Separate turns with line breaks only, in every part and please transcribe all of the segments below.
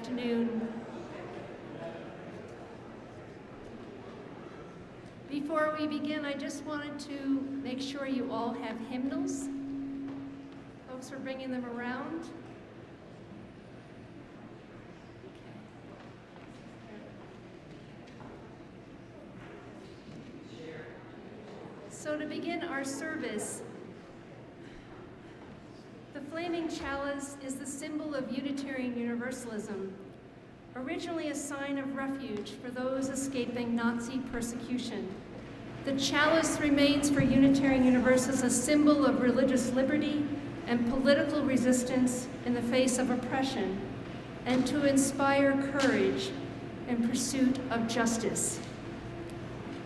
afternoon. Before we begin, I just wanted to make sure you all have hymnals. Folks are bringing them around. So to begin our service, the flaming chalice is the symbol of Unitarian Universalism, originally a sign of refuge for those escaping Nazi persecution. The chalice remains for Unitarian Universalists a symbol of religious liberty and political resistance in the face of oppression, and to inspire courage in pursuit of justice.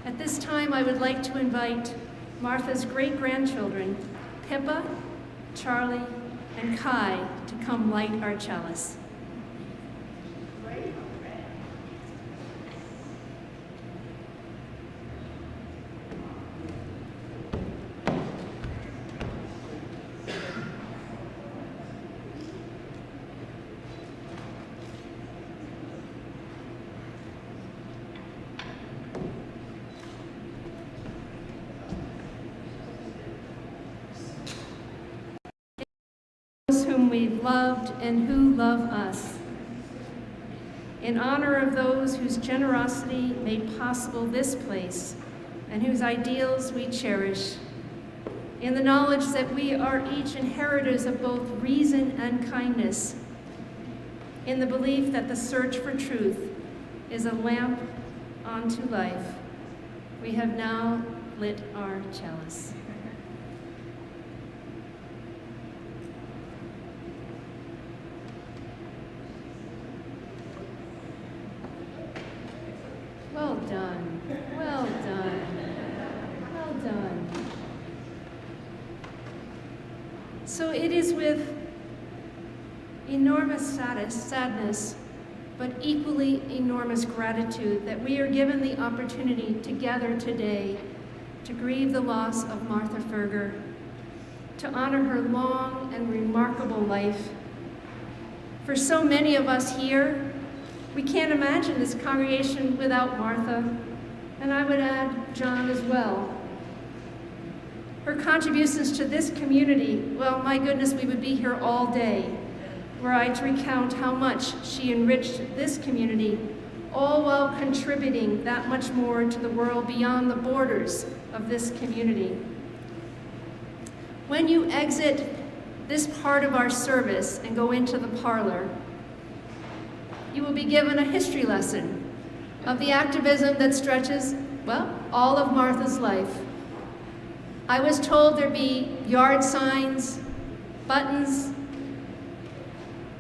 At this time, I would like to invite Martha's great-grandchildren, Pippa, Charlie, and Kai, to come light our chalice. Whom we've loved and who love us. In honor of those whose generosity made possible this place and whose ideals we cherish, in the knowledge that we are each inheritors of both reason and kindness, in the belief that the search for truth is a lamp unto life, we have now lit our chalice. Well done, well done, well done. So it is with enormous sadness, but equally enormous gratitude that we are given the opportunity to gather today to grieve the loss of Martha Ferger, to honor her long and remarkable life. For so many of us here, we can't imagine this congregation without Martha, and I would add John as well. Her contributions to this community, well, my goodness, we would be here all day were I to recount how much she enriched this community, all while contributing that much more to the world beyond the borders of this community. When you exit this part of our service and go into the parlor, you will be given a history lesson of the activism that stretches, well, all of Martha's life. I was told there'd be yard signs, buttons,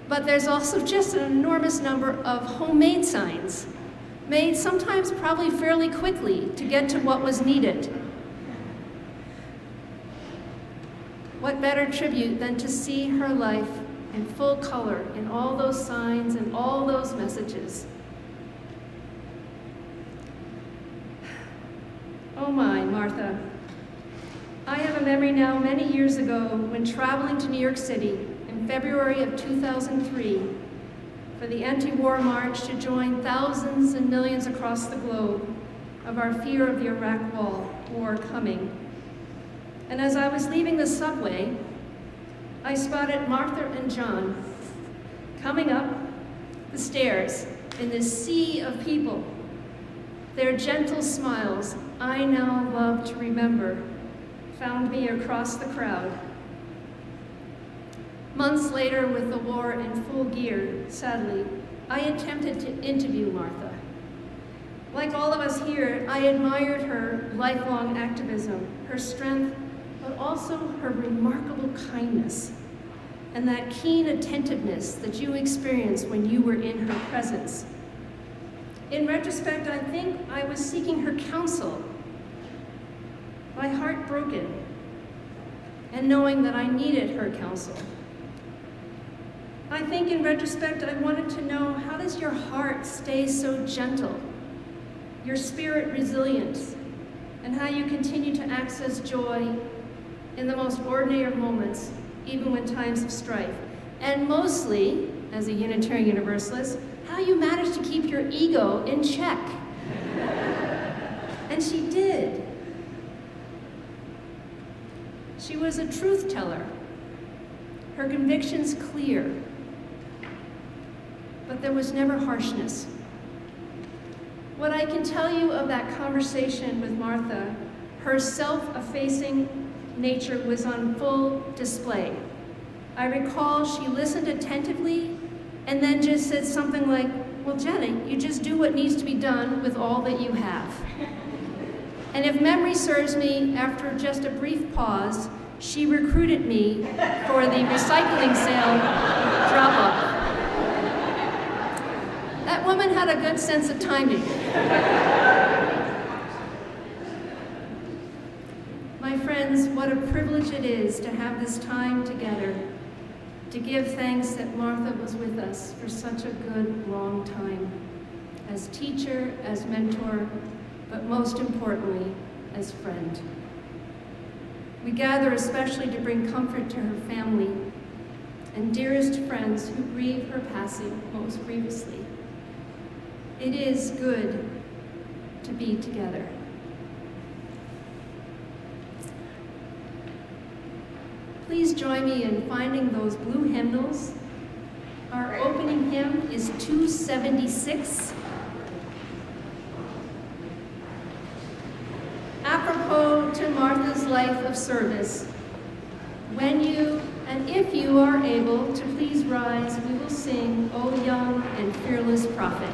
but there's also just an enormous number of homemade signs, made sometimes probably fairly quickly to get to what was needed. What better tribute than to see her life in full color in all those signs and all those messages. Oh my, Martha. I have a memory now many years ago when traveling to New York City in February of 2003 for the anti-war march to join thousands and millions across the globe of our fear of the Iraq war coming. And as I was leaving the subway, I spotted Martha and John coming up the stairs in this sea of people. Their gentle smiles, I now love to remember, found me across the crowd. Months later, with the war in full gear, sadly, I attempted to interview Martha. Like all of us here, I admired her lifelong activism, her strength, but also her remarkable kindness and that keen attentiveness that you experienced when you were in her presence. In retrospect, I think I was seeking her counsel, my heart broken, and knowing that I needed her counsel. I think in retrospect, I wanted to know, how does your heart stay so gentle, your spirit resilient, and how you continue to access joy in the most ordinary of moments, even when times of strife. And mostly, as a Unitarian Universalist, how you managed to keep your ego in check. And she did. She was a truth teller. Her convictions clear. But there was never harshness. What I can tell you of that conversation with Martha, her self-effacing nature was on full display. I recall she listened attentively and then just said something like, well, Jenna, you just do what needs to be done with all that you have. And if memory serves me, after just a brief pause, she recruited me for the recycling sale drop-off. That woman had a good sense of timing. My friends, what a privilege it is to have this time together, to give thanks that Martha was with us for such a good, long time, as teacher, as mentor, but most importantly, as friend. We gather especially to bring comfort to her family and dearest friends who grieve her passing most grievously. It is good to be together. Please join me in finding those blue hymnals. Our opening hymn is 276. Apropos to Martha's life of service, when you and if you are able to please rise, we will sing, O Young and Fearless Prophet.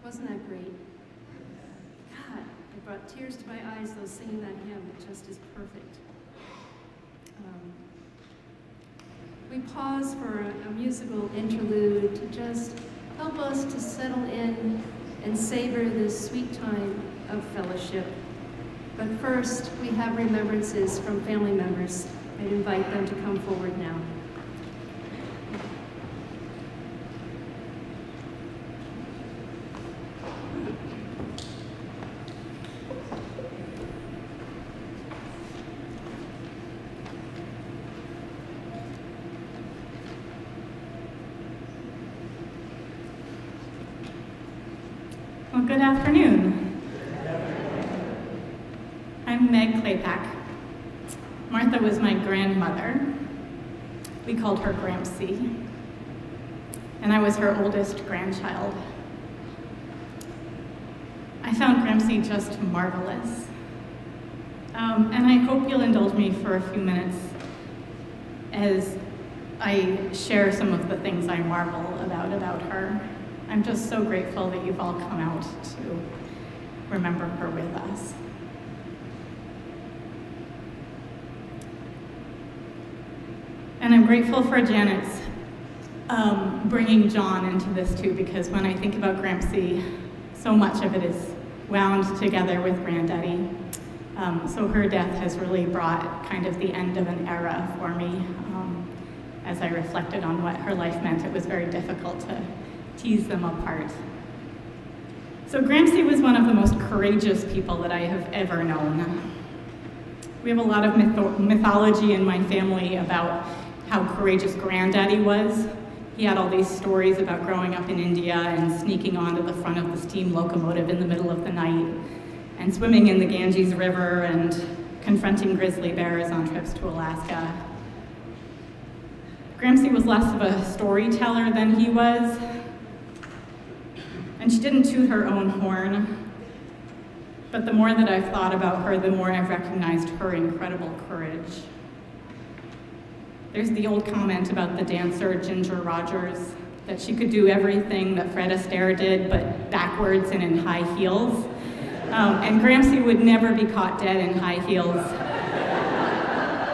Wasn't that great? God, it brought tears to my eyes, though, singing that hymn. It just is perfect. We pause for a musical interlude to just help us to settle in and savor this sweet time of fellowship. But first, we have remembrances from family members. I'd invite them to come forward now.
Well, good afternoon. I'm Meg Claypack. Martha was my grandmother. We called her Grampsy. And I was her oldest grandchild. I found Grampsy just marvelous. And I hope you'll indulge me for a few minutes as I share some of the things I marvel about her. I'm just so grateful that you've all come out to remember her with us. And I'm grateful for Janet's bringing John into this too, because when I think about Grampsy, so much of it is wound together with Granddaddy. So her death has really brought kind of the end of an era for me. As I reflected on what her life meant, it was very difficult to tease them apart. So Grampsy was one of the most courageous people that I have ever known. We have a lot of mythology in my family about how courageous Granddaddy was. He had all these stories about growing up in India and sneaking onto the front of the steam locomotive in the middle of the night and swimming in the Ganges River and confronting grizzly bears on trips to Alaska. Grampsy was less of a storyteller than he was. And she didn't toot her own horn, but the more that I've thought about her, the more I've recognized her incredible courage. There's the old comment about the dancer Ginger Rogers, that she could do everything that Fred Astaire did, but backwards and in high heels. And Grampsy would never be caught dead in high heels.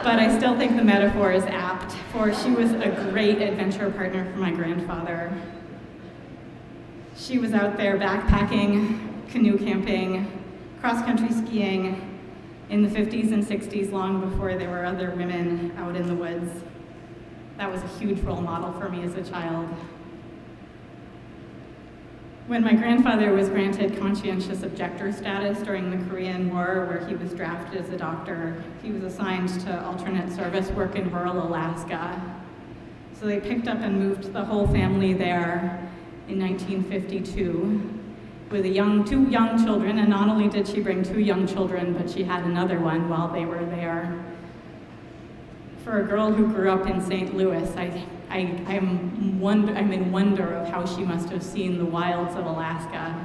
But I still think the metaphor is apt, for she was a great adventure partner for my grandfather. She was out there backpacking, canoe camping, cross-country skiing in the 50s and 60s, long before there were other women out in the woods. That was a huge role model for me as a child. When my grandfather was granted conscientious objector status during the Korean War, where he was drafted as a doctor, he was assigned to alternate service work in rural Alaska. So they picked up and moved the whole family there in 1952 with two young children, and not only did she bring 2 young children, but she had another one while they were there. For a girl who grew up in St. Louis, I'm in wonder of how she must have seen the wilds of Alaska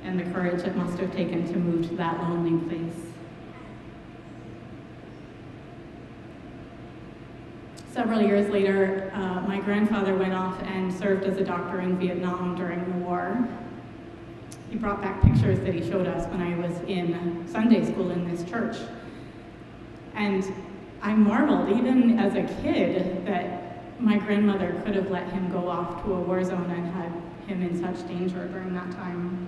and the courage it must have taken to move to that lonely place. Several years later, my grandfather went off and served as a doctor in Vietnam during the war. He brought back pictures that he showed us when I was in Sunday school in this church. And I marveled, even as a kid, that my grandmother could have let him go off to a war zone and had him in such danger during that time.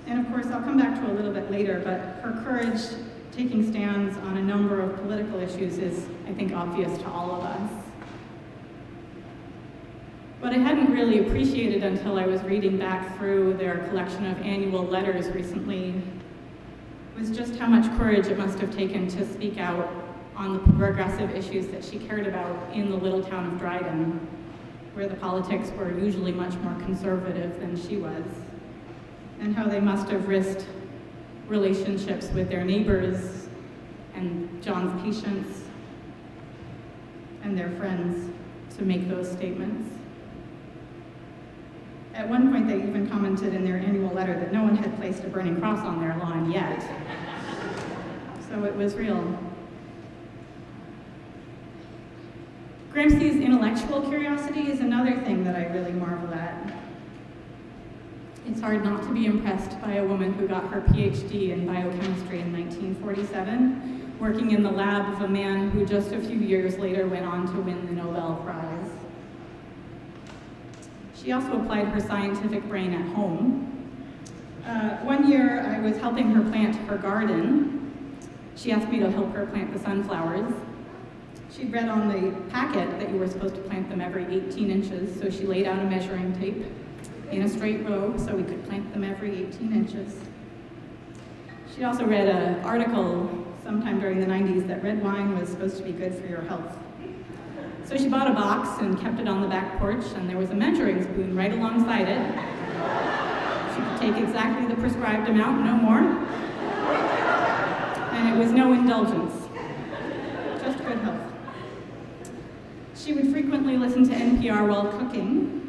And of course, I'll come back to a little bit later, but her courage taking stands on a number of political issues is, I think, obvious to all of us. What I hadn't really appreciated until I was reading back through their collection of annual letters recently was just how much courage it must have taken to speak out on the progressive issues that she cared about in the little town of Dryden, where the politics were usually much more conservative than she was, and how they must have risked relationships with their neighbors and John's patients and their friends to make those statements. At one point, they even commented in their annual letter that no one had placed a burning cross on their lawn yet. So it was real. Gramsci's intellectual curiosity is another thing that I really marvel at. It's hard not to be impressed by a woman who got her PhD in biochemistry in 1947, working in the lab of a man who just a few years later went on to win the Nobel Prize. She also applied her scientific brain at home. One year I was helping her plant her garden. She asked me to help her plant the sunflowers. She'd read on the packet that you were supposed to plant them every 18 inches, so she laid out a measuring tape in a straight row so we could plant them every 18 inches. She also read an article sometime during the 90s that red wine was supposed to be good for your health. So she bought a box and kept it on the back porch, and there was a measuring spoon right alongside it. She could take exactly the prescribed amount, no more. And it was no indulgence, just good health. She would frequently listen to NPR while cooking,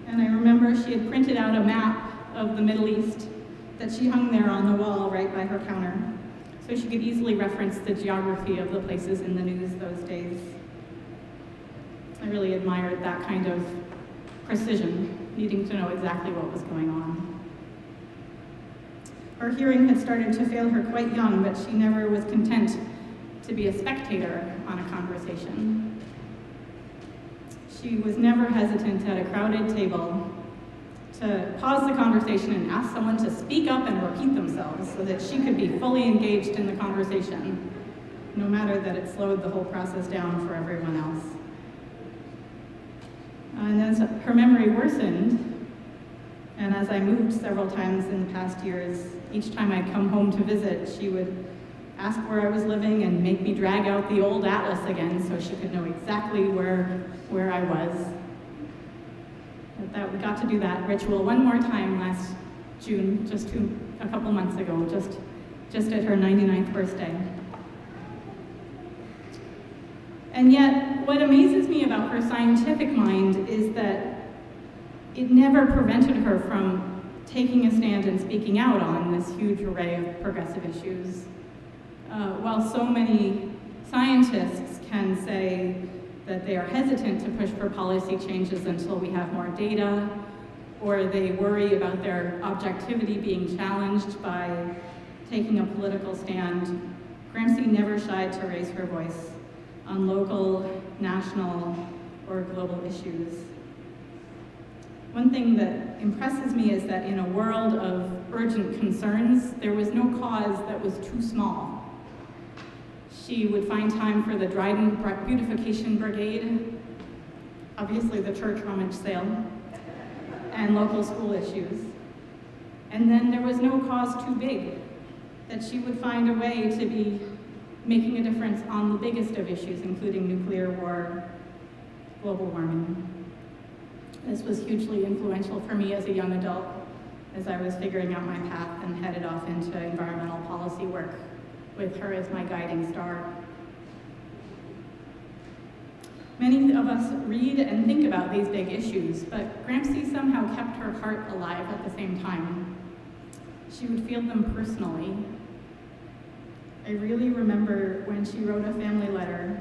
and I remember she had printed out a map of the Middle East that she hung there on the wall right by her counter, so she could easily reference the geography of the places in the news those days. I really admired that kind of precision, needing to know exactly what was going on. Her hearing had started to fail her quite young, but she never was content to be a spectator on a conversation. She was never hesitant at a crowded table to pause the conversation and ask someone to speak up and repeat themselves so that she could be fully engaged in the conversation, no matter that it slowed the whole process down for everyone else. And as her memory worsened, and as I moved several times in the past years, each time I'd come home to visit, she would ask where I was living and make me drag out the old atlas again so she could know exactly where I was. That we got to do that ritual one more time last June, just a couple months ago, just at her 99th birthday. And yet, what amazes me about her scientific mind is that it never prevented her from taking a stand and speaking out on this huge array of progressive issues. While so many scientists can say that they are hesitant to push for policy changes until we have more data, or they worry about their objectivity being challenged by taking a political stand, Gramsci never shied to raise her voice on local, national, or global issues. One thing that impresses me is that in a world of urgent concerns, there was no cause that was too small. She would find time for the Dryden Beautification Brigade, obviously the church rummage sale, and local school issues. And then there was no cause too big, that she would find a way to be making a difference on the biggest of issues, including nuclear war, global warming. This was hugely influential for me as a young adult as I was figuring out my path and headed off into environmental policy work with her as my guiding star. Many of us read and think about these big issues, but Gramsci somehow kept her heart alive at the same time. She would feel them personally. I really remember when she wrote a family letter.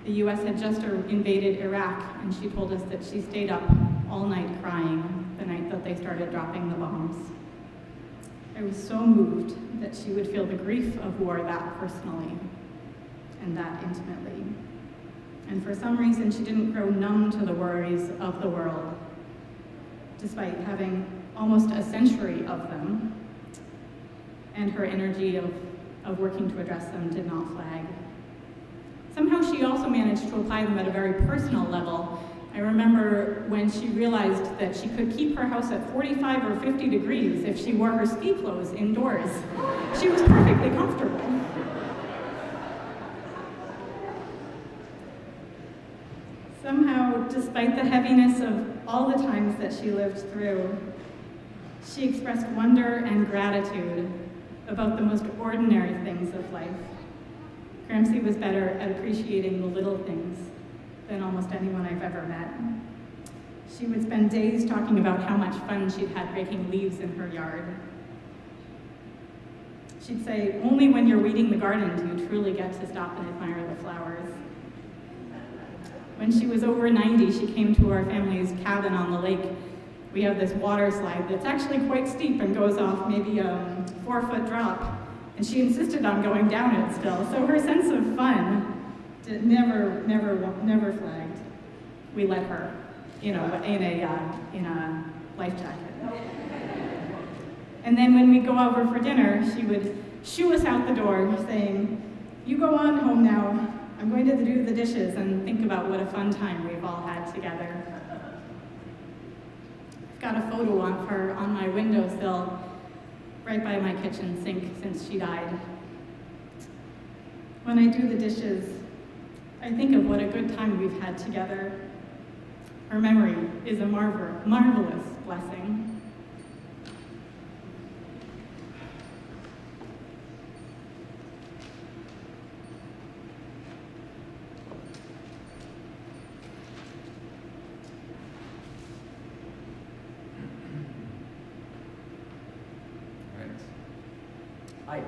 The US had just invaded Iraq, and she told us that she stayed up all night crying the night that they started dropping the bombs. I was so moved that she would feel the grief of war that personally and that intimately. And for some reason, she didn't grow numb to the worries of the world, despite having almost a century of them, and her energy of working to address them did not flag. Somehow she also managed to apply them at a very personal level. I remember when she realized that she could keep her house at 45 or 50 degrees if she wore her ski clothes indoors. She was perfectly comfortable. Somehow, despite the heaviness of all the times that she lived through, she expressed wonder and gratitude about the most ordinary things of life. Gramsci was better at appreciating the little things than almost anyone I've ever met. She would spend days talking about how much fun she'd had raking leaves in her yard. She'd say, "Only when you're weeding the garden do you truly get to stop and admire the flowers." When she was over 90, she came to our family's cabin on the lake. We have this water slide that's actually quite steep and goes off maybe a 4-foot drop. And she insisted on going down it still. So her sense of fun never flagged. We let her, in a life jacket. And then when we go over for dinner, she would shoo us out the door saying, "You go on home now. I'm going to do the dishes," and think about what a fun time we've all had together. I've got a photo of her on my windowsill right by my kitchen sink since she died. When I do the dishes, I think of what a good time we've had together. Her memory is a marvelous blessing.
Hi,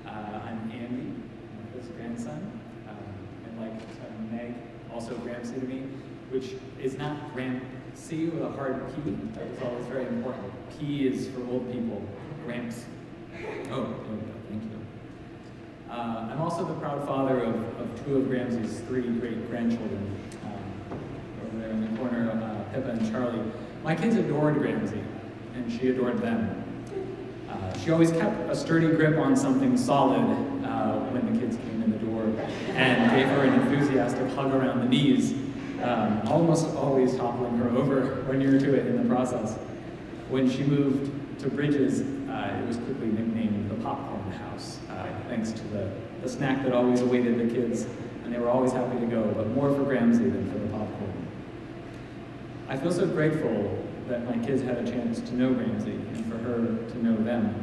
I'm Andy, Martha's grandson, and like Meg, also Gramsci to me, which is not Gramsci with a hard P. That was always very important. P is for old people, Gramps. Oh, there we go, thank you. I'm also the proud father of 2 of Gramsci's 3 great-grandchildren. Over there in the corner, Pippa and Charlie. My kids adored Gramsci, and she adored them. She always kept a sturdy grip on something solid when the kids came in the door and gave her an enthusiastic hug around the knees, almost always toppling her over or near to it in the process. When she moved to Bridges, it was quickly nicknamed the Popcorn House, thanks to the snack that always awaited the kids, and they were always happy to go, but more for Gramsci than for the popcorn. I feel so grateful that my kids had a chance to know Gramsci and for her to know them.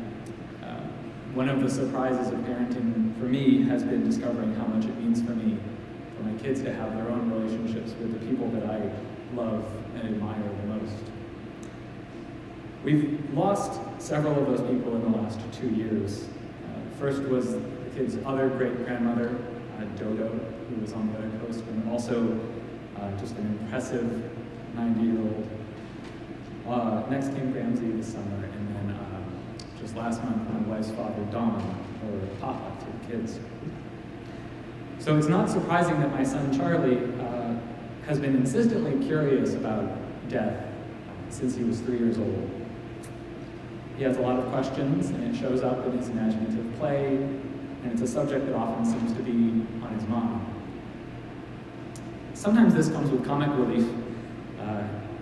One of the surprises of parenting for me has been discovering how much it means for me, for my kids to have their own relationships with the people that I love and admire the most. We've lost several of those people in the last 2 years. First was the kids' other great-grandmother, Dodo, who was on the other coast, and also just an impressive 90-year-old. Next came Gramsci this summer, and then just last month, my wife's father, Don, or Papa to the kids. So it's not surprising that my son, Charlie, has been insistently curious about death since he was 3 years old. He has a lot of questions, and it shows up in his imaginative play, and it's a subject that often seems to be on his mind. Sometimes this comes with comic relief.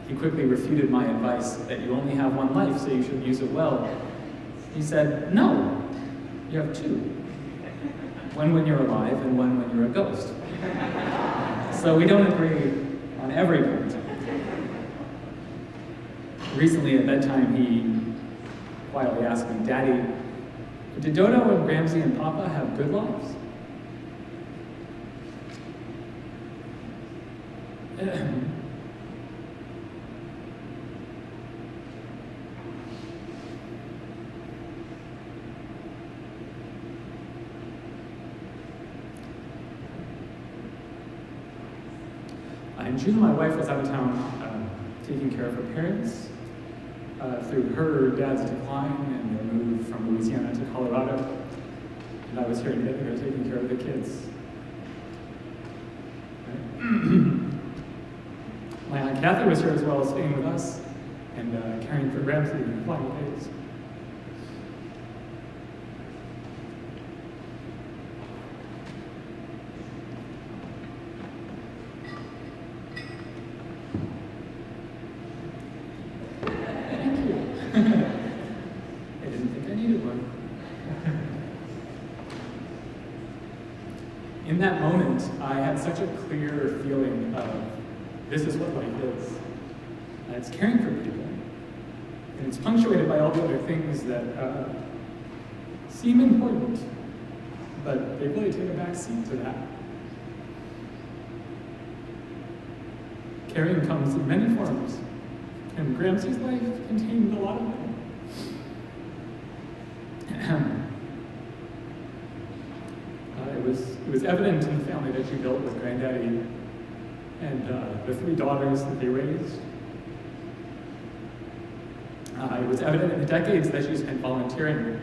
He quickly refuted my advice that you only have one life, so you should use it well. He said, "No, you have 2. One when you're alive and one when you're a ghost." So we don't agree on every point. Recently at bedtime, he quietly asked me, "Daddy, did Dodo and Gramsci and Papa have good lives?" And she and my wife was out of town taking care of her parents through her dad's decline and their move from Louisiana to Colorado. And I was here in Ithaca taking care of the kids. My Aunt Catherine was here as well, staying with us and caring for Gramsci in the final days. I didn't think I needed one. In that moment, I had such a clear feeling of this is what life is. And it's caring for people. And it's punctuated by all the other things that seem important, but they really take a back seat to that. Caring comes in many forms. And Gramsci's life contained a lot of them. It was evident in the family that she built with Granddaddy and the 3 daughters that they raised. It was evident in the decades that she spent volunteering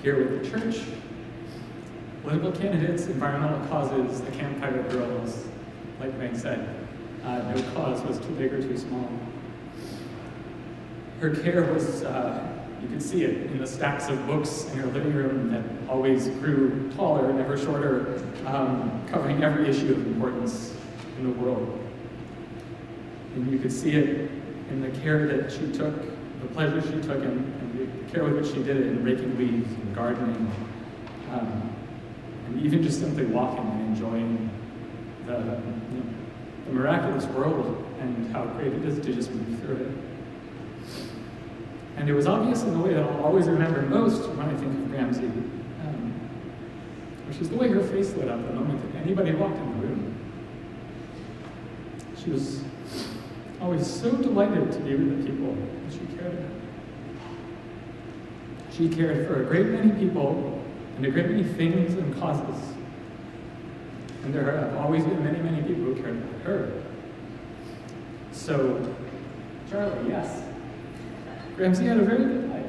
here with the church, political candidates, environmental causes, the Campfire Girls. Like Meg said, no cause was too big or too small. Her care was, you could see it in the stacks of books in her living room that always grew taller, never shorter, covering every issue of importance in the world. And you could see it in the care that she took, the pleasure she took, and the care with which she did it in raking leaves and gardening, and even just simply walking and enjoying the miraculous world and how great it is to just move through it. And it was obvious in the way that I'll always remember most when I think of Gramsci, which is the way her face lit up the moment that anybody walked in the room. She was always so delighted to be with the people that she cared about. She cared for a great many people and a great many things and causes. And there have always been many, many people who cared about her. So, Charlie, yes. Gramsci had a very good life.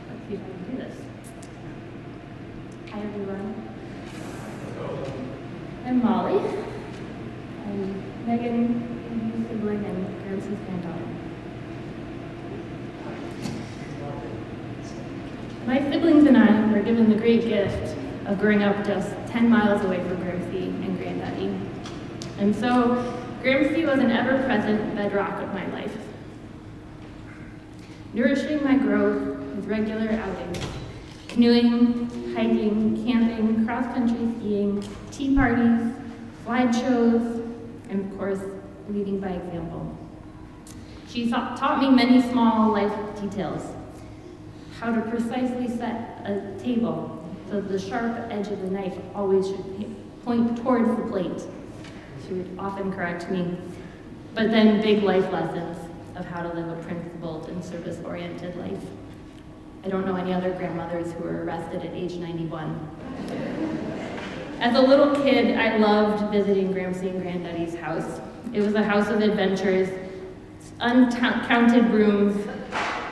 Let's see if I can do this. Hi, everyone. I'm Molly. I'm Megan's sibling and Gramsci's granddaughter. My siblings and I were given the great gift of growing up just 10 miles away from Gramsci and Granddaddy. And so, Gramsci was an ever-present bedrock of my life, nourishing my growth with regular outings, canoeing, hiking, camping, cross-country skiing, tea parties, slideshows, and of course, leading by example. She taught me many small life details, how to precisely set a table so the sharp edge of the knife always should point towards the plate. She would often correct me, but then big life lessons of how to live a principled and service-oriented life. I don't know any other grandmothers who were arrested at age 91. As a little kid, I loved visiting Gramsci and Granddaddy's house. It was a house of adventures, uncounted rooms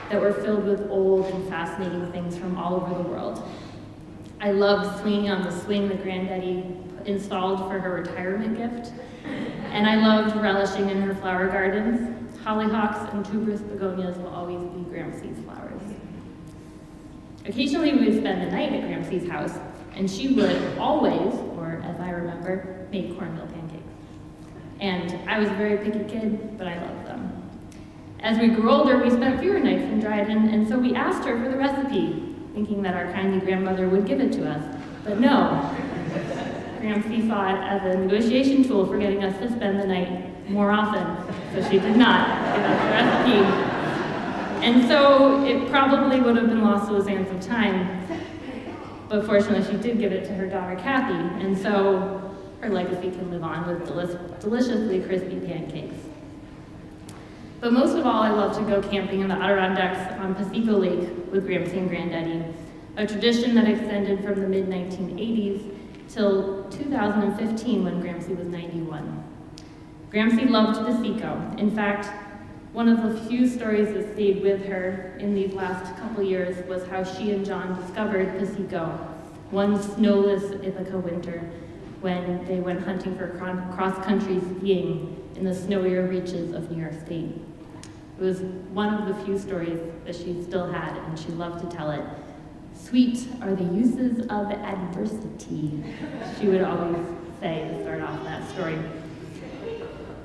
that were filled with old and fascinating things from all over the world. I loved swinging on the swing that Granddaddy installed for her retirement gift, and I loved relishing in her flower gardens. Hollyhocks and tuberous begonias will always be Gramsci's flowers. Occasionally we would spend the night at Gramsci's house, and she would always, or as I remember, make cornmeal pancakes. And I was a very picky kid, but I loved them. As we grew older, we spent fewer nights in Dryden, and so we asked her for the recipe, thinking that our kindly grandmother would give it to us. But no, Gramsci saw it as a negotiation tool for getting us to spend the night more often, so she did not give us the recipe. And so it probably would have been lost to the sands of time, but fortunately she did give it to her daughter Kathy, and so her legacy can live on with deliciously crispy pancakes. But most of all, I love to go camping in the Adirondacks on Piseco Lake with Gramsci and Granddaddy, a tradition that extended from the mid-1980s till 2015 when Gramsci was 91. Gramsci loved Piseco. In fact, one of the few stories that stayed with her in these last couple years was how she and John discovered Piseco one snowless Ithaca winter when they went hunting for cross-country skiing in the snowier reaches of New York State. It was one of the few stories that she still had, and she loved to tell it. Sweet are the uses of adversity, she would always say to start off that story.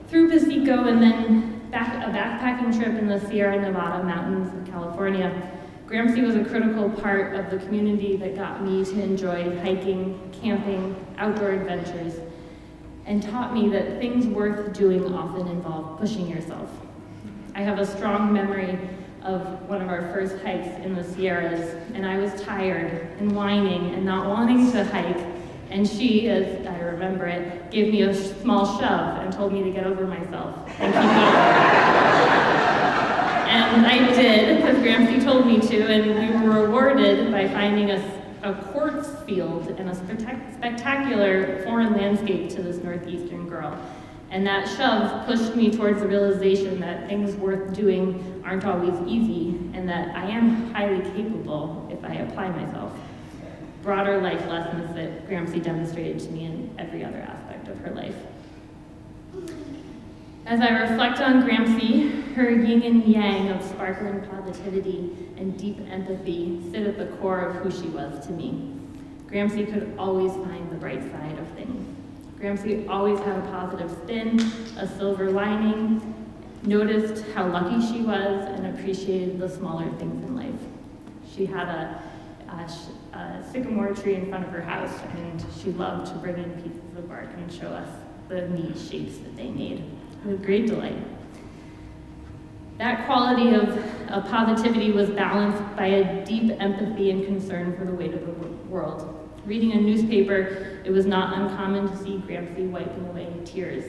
Through Piseco and then a backpacking trip in the Sierra Nevada mountains of California, Gramsci was a critical part of the community that got me to enjoy hiking, camping, outdoor adventures, and taught me that things worth doing often involve pushing yourself. I have a strong memory of one of our first hikes in the Sierras, and I was tired and whining and not wanting to hike. And she, as I remember it, gave me a small shove and told me to get over myself and keep going. And I did, because Gramsci told me to, and we were rewarded by finding a quartz field and a spectacular foreign landscape to this northeastern girl. And that shove pushed me towards the realization that things worth doing aren't always easy, and that I am highly capable if I apply myself. Broader life lessons that Gramsci demonstrated to me in every other aspect of her life. As I reflect on Gramsci, her yin and yang of sparkling positivity and deep empathy sit at the core of who she was to me. Gramsci could always find the bright side of things. Gramsci always had a positive spin, a silver lining, noticed how lucky she was, and appreciated the smaller things in life. She had a sycamore tree in front of her house, and she loved to bring in pieces of bark and show us the neat shapes that they made with great delight. That quality of positivity was balanced by a deep empathy and concern for the weight of the world. Reading a newspaper, it was not uncommon to see Gramsci wiping away tears.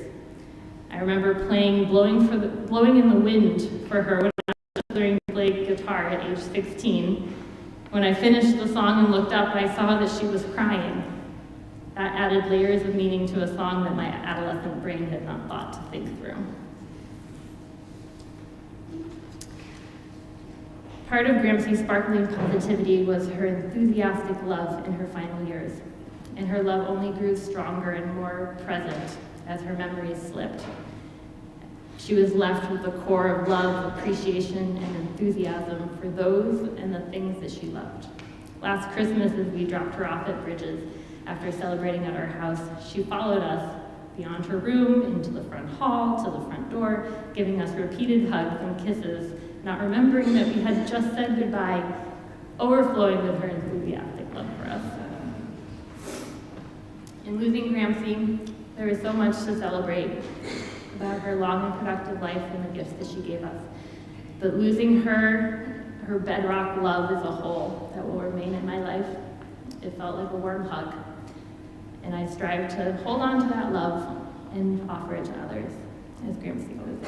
I remember playing Blowing in the Wind for her when I was learning to play guitar at age 16. When I finished the song and looked up, I saw that she was crying. That added layers of meaning to a song that my adolescent brain had not thought to think through. Part of Gramsci's sparkling positivity was her enthusiastic love in her final years, and her love only grew stronger and more present as her memories slipped. She was left with a core of love, appreciation, and enthusiasm for those and the things that she loved. Last Christmas, as we dropped her off at Bridges after celebrating at our house, she followed us beyond her room, into the front hall, to the front door, giving us repeated hugs and kisses, not remembering that we had just said goodbye, overflowing with her enthusiastic love for us. In losing Gramsci, there is so much to celebrate about her long and productive life and the gifts that she gave us. But losing her bedrock love is a hole that will remain in my life. It felt like a warm hug. And I strive to hold on to that love and offer it to others, as Gramsci always did.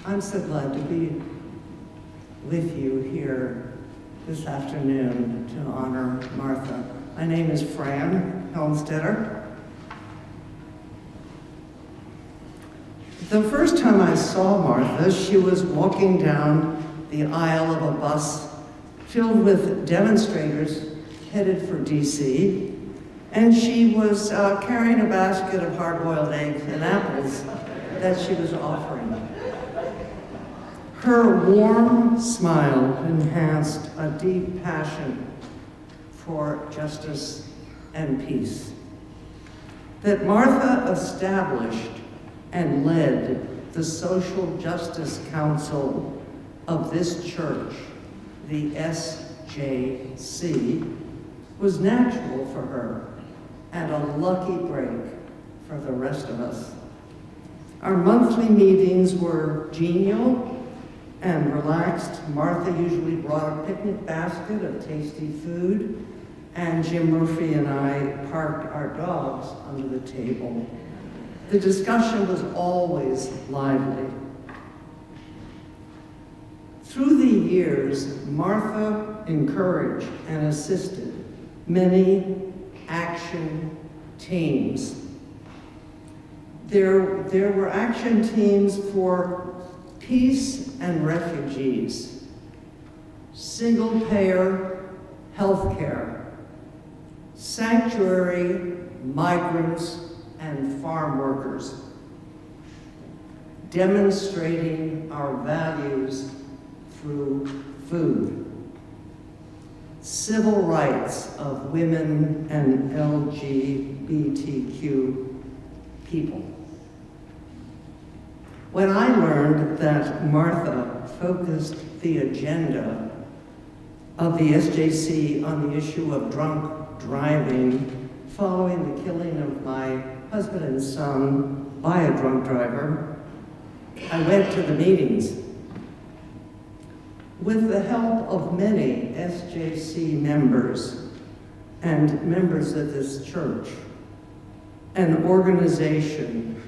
I'm so glad to be with you here this afternoon to honor Martha. My name is Fran Helmstetter. The first time I saw Martha, she was walking down the aisle of a bus filled with demonstrators headed for DC, and she was carrying a basket of hard-boiled eggs and apples that she was offering. Her warm smile enhanced a deep passion for justice and peace. That Martha established and led the Social Justice Council of this church, the SJC, was natural for her and a lucky break for the rest of us. Our monthly meetings were genial and relaxed. Martha usually brought a picnic basket of tasty food, and Jim Murphy and I parked our dogs under the table. The discussion was always lively. Through the years, Martha encouraged and assisted many action teams. There were action teams for peace and refugees, single-payer health care, sanctuary migrants, and farm workers, demonstrating our values through food, civil rights of women and LGBTQ people. When I learned that Martha focused the agenda of the SJC on the issue of drunk driving following the killing of my husband and son by a drunk driver, I went to the meetings. With the help of many SJC members and members of this church, an organization,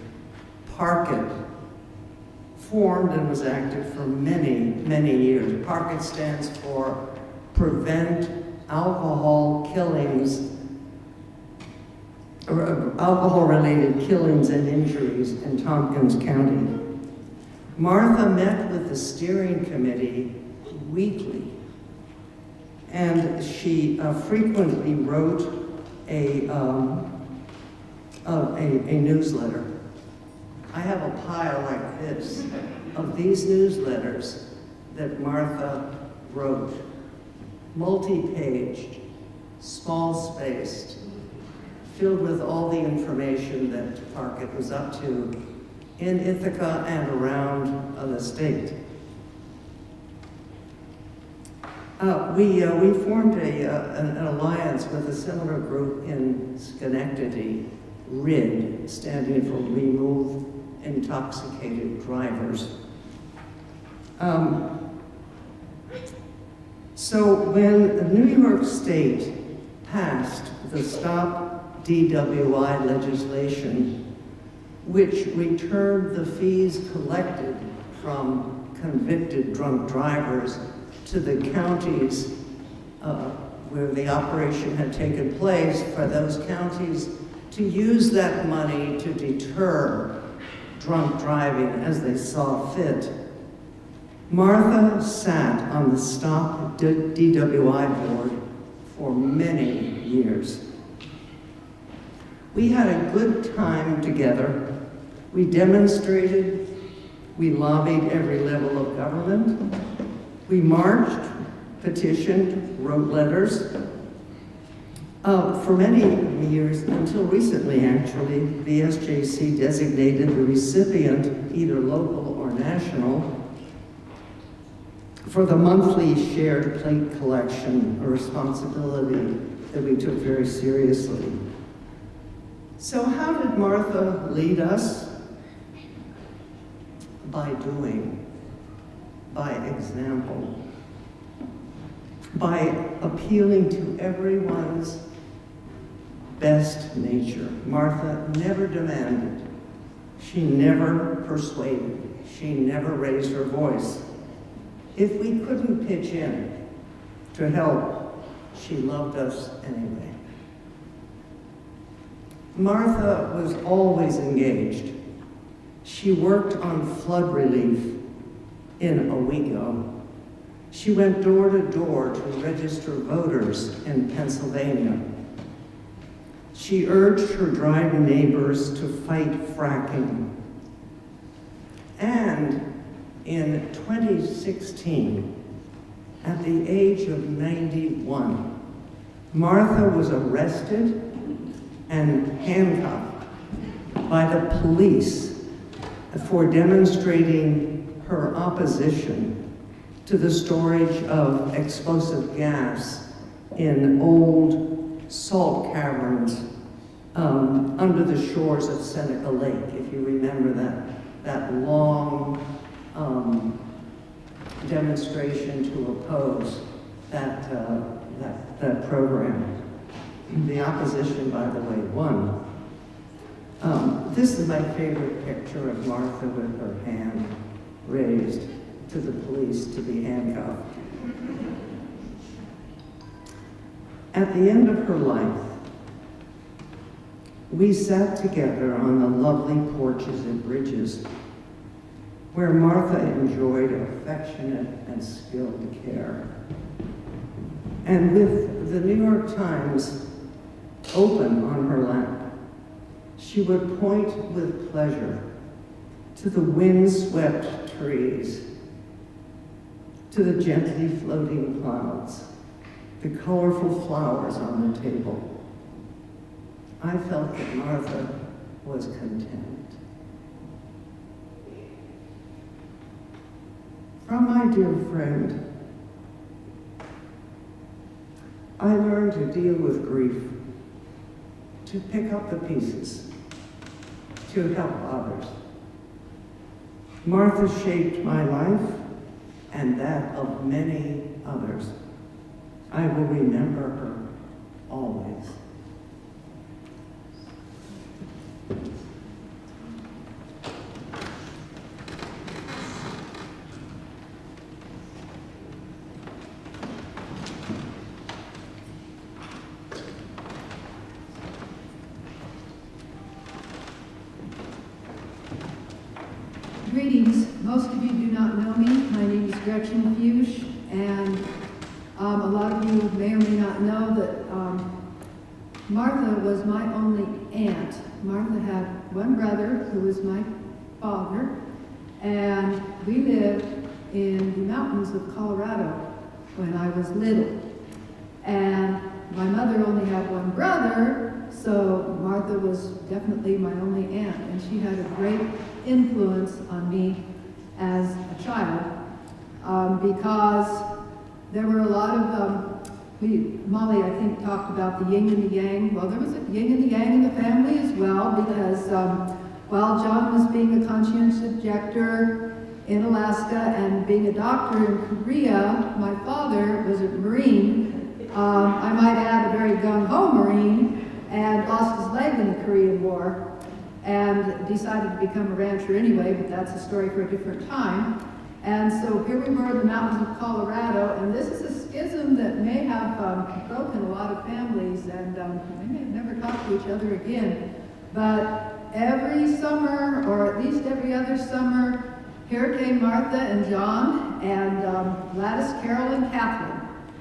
Park It, formed and was active for many, many years. Park It stands for Prevent Alcohol Killings, or alcohol-related killings and injuries in Tompkins County. Martha met with the steering committee weekly, and she frequently wrote a newsletter. I have a pile like this of these newsletters that Martha wrote, multi-paged, small-spaced, filled with all the information that Park It was up to in Ithaca and around the state. We formed an alliance with a similar group in Schenectady, RID, standing for Remove Intoxicated Drivers. So when New York State passed the Stop DWI legislation, which returned the fees collected from convicted drunk drivers to the counties where the operation had taken place, for those counties to use that money to deter drunk driving as they saw fit. Martha sat on the Stop DWI board for many years. We had a good time together. We demonstrated, we lobbied every level of government. We marched, petitioned, wrote letters. For many years, until recently actually, the SJC designated the recipient, either local or national, for the monthly shared plate collection, a responsibility that we took very seriously. So how did Martha lead us? By doing, by example, by appealing to everyone's best nature. Martha never demanded. She never persuaded. She never raised her voice. If we couldn't pitch in to help, she loved us anyway. Martha was always engaged. She worked on flood relief in Owego. She went door to door to register voters in Pennsylvania. She urged her driving neighbors to fight fracking. And in 2016, at the age of 91, Martha was arrested and handcuffed by the police for demonstrating her opposition to the storage of explosive gas in old salt caverns under the shores of Seneca Lake, if you remember that long demonstration to oppose that program. The opposition, by the way, won. This is my favorite picture of Martha with her hand raised to the police to be handcuffed. At the end of her life, we sat together on the lovely porches and bridges where Martha enjoyed affectionate and skilled care. And with the New York Times open on her lap, She would point with pleasure to the windswept trees, to the gently floating clouds, the colorful flowers on the table. I felt that Martha was content. From my dear friend, I learned to deal with grief, to pick up the pieces, to help others. Martha shaped my life and that of many others. I will remember her always.
Greetings. Most of you do not know me. My name is Gretchen Fuchs, and a lot of you may or may not know that Martha was my only aunt. Martha had one brother who was my father, and we lived in the mountains of Colorado when I was little. And my mother only had one brother, so Martha was definitely my only aunt, and she had a great influence on me as a child because there were a lot of, Molly I think talked about the yin and the yang. Well, there was a yin and the yang in the family as well because while John was being a conscientious objector in Alaska and being a doctor in Korea, my father was a Marine. I might add a very gung-ho Marine, and lost his leg in the Korean War and decided to become a rancher anyway, but that's a story for a different time. And so here we were in the mountains of Colorado, and this is a schism that may have broken a lot of families, and they may have never talked to each other again. But every summer, or at least every other summer, here came Martha and John, and Gladys, Carol, and Catherine.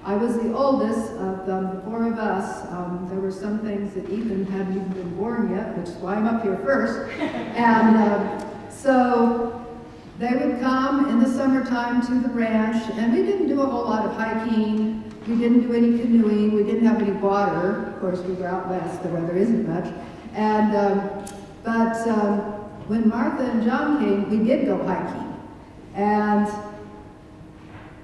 I was the oldest of the four of us. There were some things that Ethan hadn't even been born yet, which is why I'm up here first. And so they would come in the summertime to the ranch, and we didn't do a whole lot of hiking. We didn't do any canoeing. We didn't have any water. Of course, we were out west. The weather isn't much. And but when Martha and John came, we did go hiking. And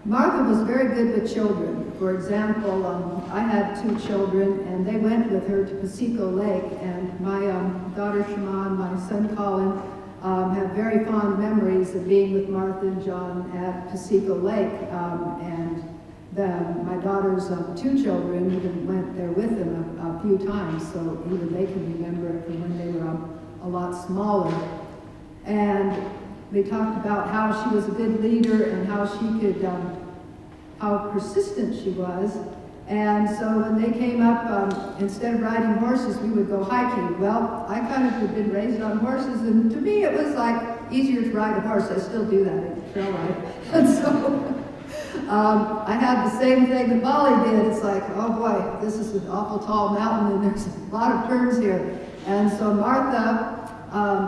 Martha was very good with children. For example, I had 2 children, and they went with her to Pico Lake, and my daughter Shaman, my son Colin, have very fond memories of being with Martha and John at Pico Lake, and my daughter's 2 children even went there with them a few times, so even they can remember it from when they were a lot smaller. And they talked about how she was a good leader and how she could, how persistent she was. And so when they came up, instead of riding horses, we would go hiking. Well, I kind of had been raised on horses, and to me it was like easier to ride a horse. I still do that in the trail ride. And so I had the same thing that Molly did. It's like, oh boy, this is an awful tall mountain, and there's a lot of turns here. And so Martha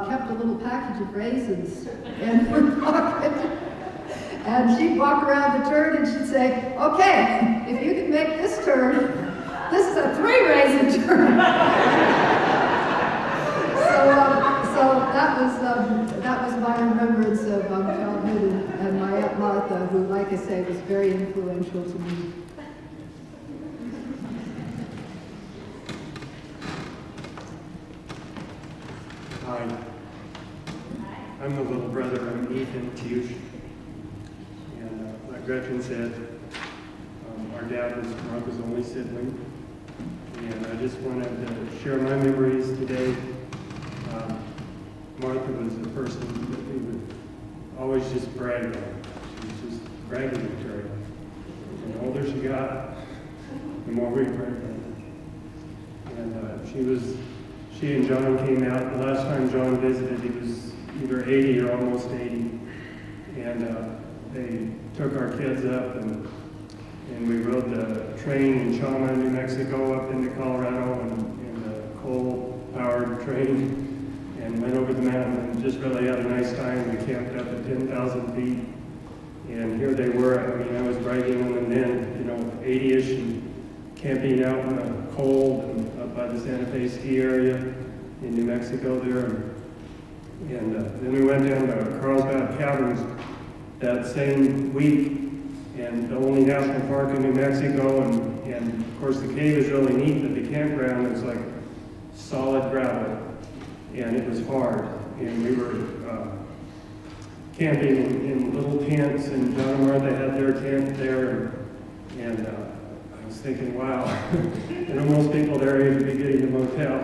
kept a little package of raisins in her pocket. And she'd walk around the turn and she'd say, okay, if you can make this turn, this is a 3-raisin turn. So that was my remembrance of childhood and my Aunt Martha, who, like I say, was very influential to me.
Hi. I'm the little brother of Ethan Fuchs. And like Gretchen said, our dad was Martha's only sibling. And I just wanted to share my memories today. Martha was a person that we would always just brag on. She was just bragging material. And the older she got, the more we bragged on her. And she and John came out. The last time John visited, he was either 80 or almost 80. And they took our kids up, and we rode the train in Chama, New Mexico, up into Colorado, and the coal diesel-powered train and went over the mountain and just really had a nice time. We camped up at 10,000 feet. And here they were. I mean, I was bragging on them then, you know, 80-ish and camping out in the cold and up by the Santa Fe ski area in New Mexico there. And then we went down to Carlsbad Caverns that same week, and the only national park in New Mexico. And of course, the cave is really neat, but the campground is like solid gravel, and it was hard. And we were camping in little tents, and John and Martha had their tent there, and I was thinking, wow, you know, most people their age would be getting a motel.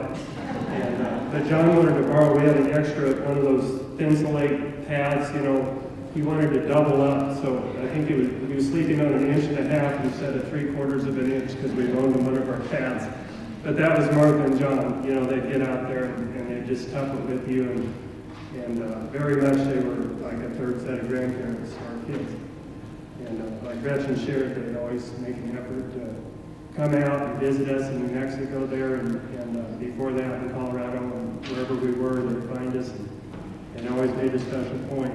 And but John wanted to borrow. We had an extra one of those thin-slate pads, you know. He wanted to double up, so I think he was sleeping on 1.5 inches instead of 3/4 of an inch because we loaned him one of our pads. But that was Martha and John. You know, they'd get out there and they'd just tough it with you, and very much they were like a third set of grandparents to our kids. And like Gretchen shared, they'd always make an effort to come out and visit us in New Mexico there, and before that in Colorado, and wherever we were, they'd find us and always made a special point,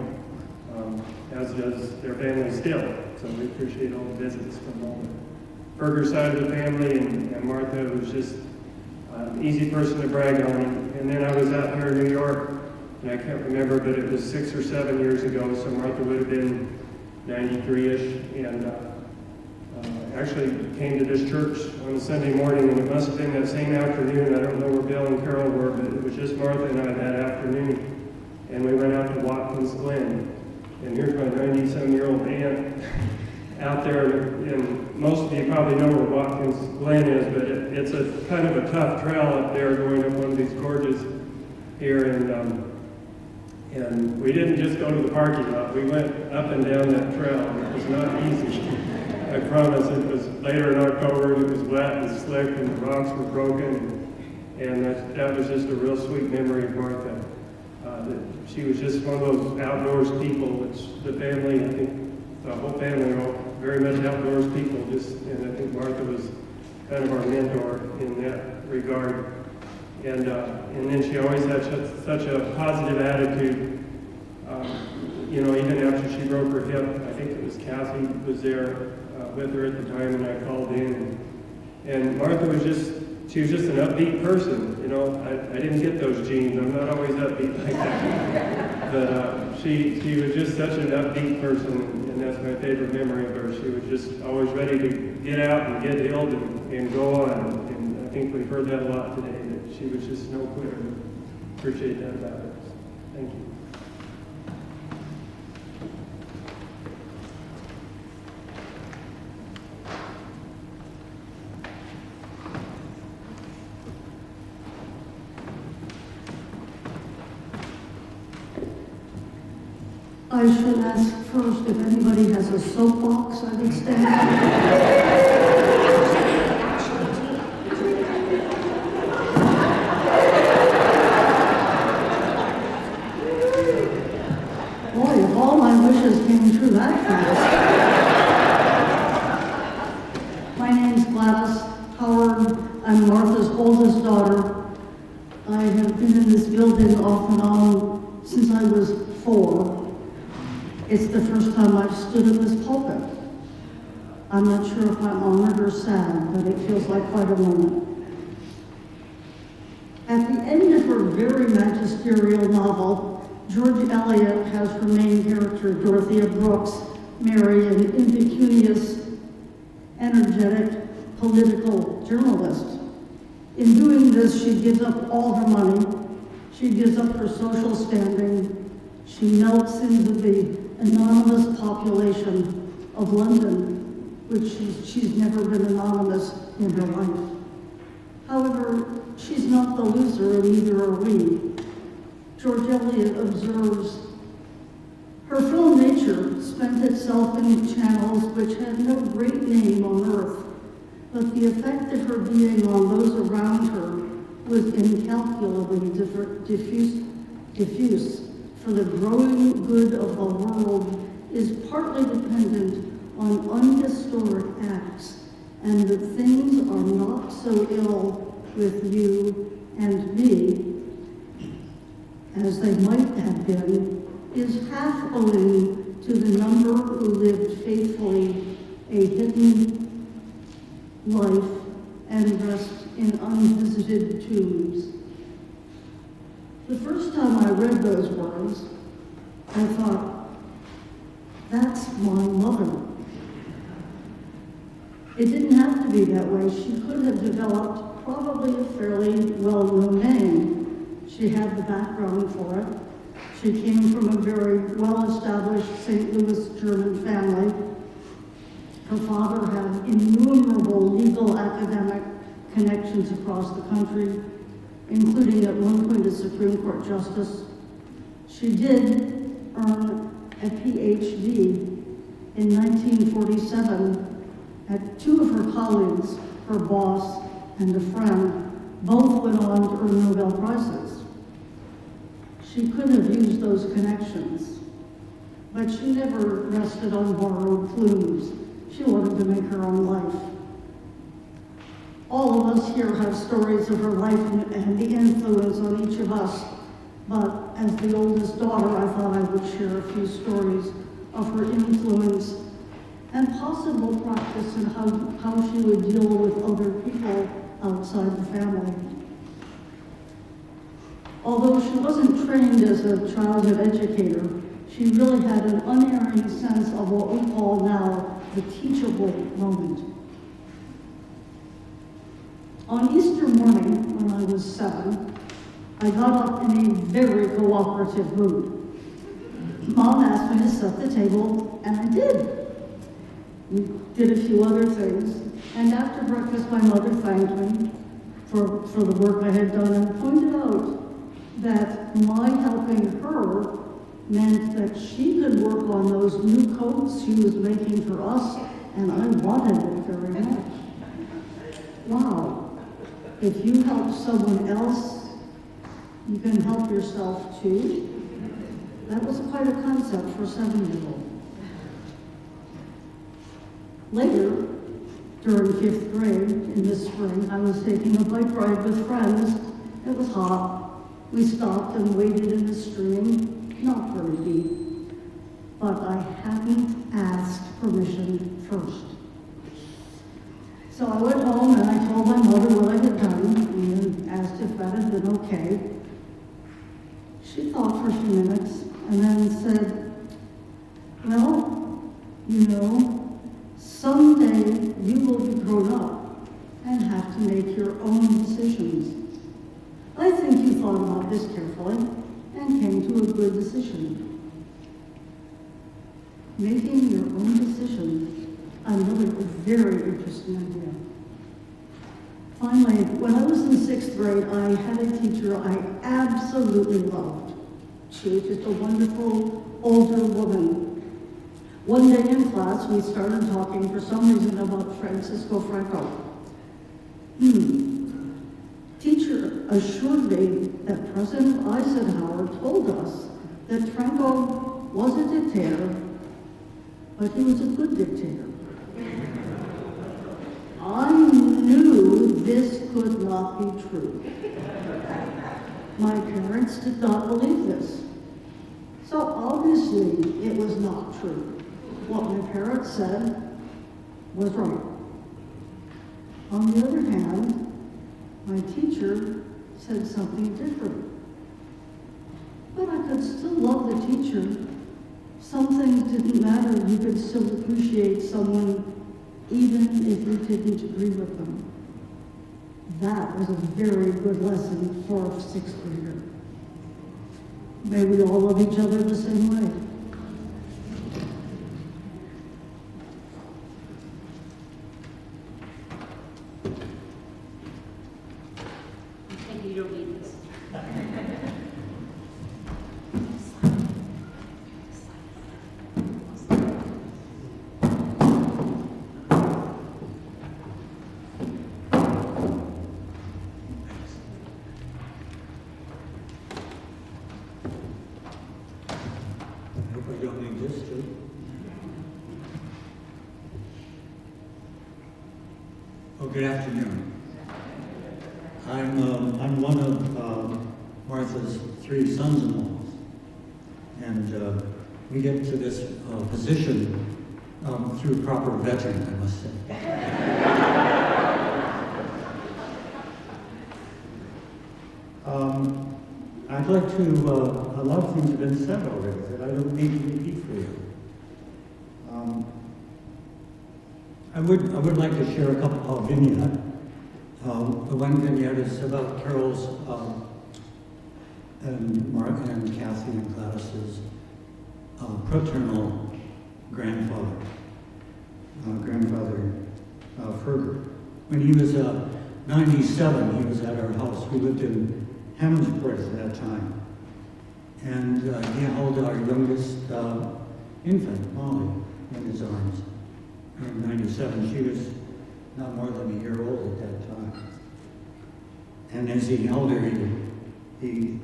as does their family still. So we appreciate all the visits from all the Ferger side of the family, and Martha was just an easy person to brag on. And then I was out here in New York, and I can't remember, but it was 6 or 7 years ago, so Martha would have been 93-ish, and actually came to this church on a Sunday morning, and it must have been that same afternoon. I don't know where Bill and Carol were, but it was just Martha and I that afternoon, and we went out to Watkins Glen. And here's my 90-some-year-old aunt out there, and most of you probably know where Watkins Glen is, but it's a kind of a tough trail up there going up one of these gorges here, and we didn't just go to the parking lot. We went up and down that trail, and it was not easy. I promise. It was later in October, and it was wet and slick, and the rocks were broken, and that was just a real sweet memory of Martha. She was just one of those outdoors people, which the family, I think the whole family are all very much outdoors people, and I think Martha was kind of our mentor in that regard. And then she always had such a positive attitude. You know, even after she broke her hip, I think it was Kathy was there with her at the time, and I called in. And Martha was just an upbeat person. You know, I didn't get those genes. I'm not always upbeat like that. But she was just such an upbeat person, and that's my favorite memory of her. She was just always ready to get out and get healed and go on. And I think we've heard that a lot today, that she was just no quitter. Appreciate that about her. Thank you.
I should ask first if anybody has a soapbox I could stand on. Boy, if all my wishes came true that fast. My name's Gladys Howard. I'm Martha's oldest daughter. I have been in this building off and on since I was 4. It's the first time I've stood in this pulpit. I'm not sure if I'm honored or sad, but it feels like quite a moment. At the end of her very magisterial novel, George Eliot has her main character, Dorothea Brooks, marry an impecunious, energetic, political journalist. In doing this, she gives up all her money. She gives up her social standing. She melts into the anonymous population of London, which she's never been anonymous in her life. However, she's not the loser, and neither are we. George Eliot observes, her full nature spent itself in channels which had no great name on earth, but the effect of her being on those around her was incalculably diffuse. For the growing good of the world is partly dependent on unhistoric acts, and that things are not so ill with you and me, as they might have been, is half owing to the number who lived faithfully a hidden life and rest in unvisited tombs. The first time I read those words, I thought, that's my mother. It didn't have to be that way. She could have developed probably a fairly well-known name. She had the background for it. She came from a very well-established St. Louis German family. Her father had innumerable legal academic connections across the country, including at one point a Supreme Court justice. She did earn a PhD in 1947 at two of her colleagues, her boss and a friend, both went on to earn Nobel Prizes. She could have used those connections, but she never rested on borrowed plumes. She wanted to make her own life. All of us here have stories of her life and the influence on each of us, but as the oldest daughter, I thought I would share a few stories of her influence and possible practice in how she would deal with other people outside the family. Although she wasn't trained as a childhood educator, she really had an unerring sense of what we call now the teachable moment. On Easter morning, when I was 7, I got up in a very cooperative mood. Mom asked me to set the table, and I did. We did a few other things, and after breakfast my mother thanked me for the work I had done and pointed out that my helping her meant that she could work on those new coats she was making for us, and I wanted it very much. Wow, if you help someone else, you can help yourself too. That was quite a concept for a 7-year-old. Later, during 5th grade, in the spring, I was taking a bike ride with friends. It was hot. We stopped and waded in a stream, not very deep, but I hadn't asked permission first. So I went home and I told my mother what I had done and asked if that had been okay. She thought for a few minutes and then said, well, you know, someday you will be grown up and have to make your own decisions. I think you thought about this carefully and came to a good decision. Making your own decisions, another very interesting idea. Finally, when I was in 6th grade, I had a teacher I absolutely loved. She was just a wonderful older woman. One day in class, we started talking for some reason about Francisco Franco. Teacher assured me that President Eisenhower told us that Franco was a dictator, but he was a good dictator. I knew this could not be true. My parents did not believe this. So obviously it was not true. What my parents said was right. On the other hand, my teacher said something different. But I could still love the teacher. Some things didn't matter. You could still appreciate someone even if you didn't agree with them. That was a very good lesson for a 6th grader. May we all love each other the same way.
You don't need this.
I hope I don't need this too. Oh, good afternoon. I'm one of Martha's 3 sons-in-laws, and we get to this position through proper vetting, I must say. I'd like to, a lot of things have been said already that I don't need to repeat for you. I would like to share a couple of vignettes. The one vignette is about Carol's and Mark and Kathy and Gladys's paternal grandfather, Ferger. When he was 97, he was at our house. We lived in Hammondsport at that time. And he held our youngest infant, Molly, in his arms. In 97, she was not more than a year old at that time. And as he held her, he